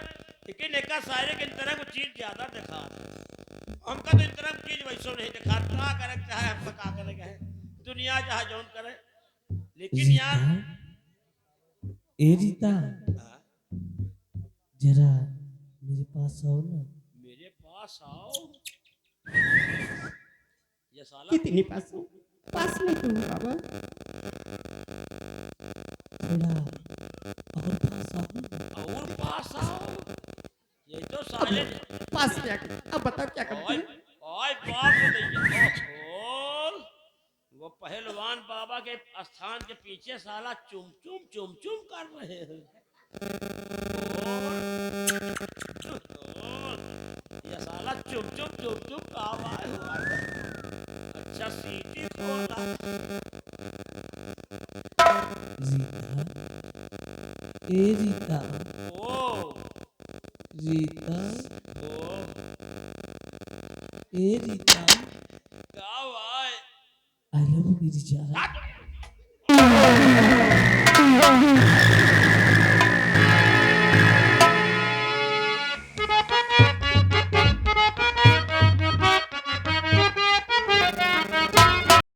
लेकिन एक सारे के तरह को चीज ज्यादा दिखा हमका तो इन तरह की चीज वैसो नहीं दिखा। क्या करे चाहे हमका क्या करेगा है? दुनिया जहाँ जो करे, लेकिन यार ए रीता जरा मेरे पास आओ ना। मेरे पास आओ। ये साला कितनी पास हूँ? पास में तू बाबा। थोड़ा और पास आओ। और पास आओ। ये तो साले पास में आके अब बताओ क्या करते हैं? ओए बाप रे खोल। वो पहलवान बाबा के स्थान के पीछे साला चुम चुम कर रहे हैं। ये साला चुम का आवाज हुआ है। अच्छा सीटी खोला। रीता ए रीता ओ रीता ओ ए रीता क्या हुआ है? आई लव यू मेरी जान।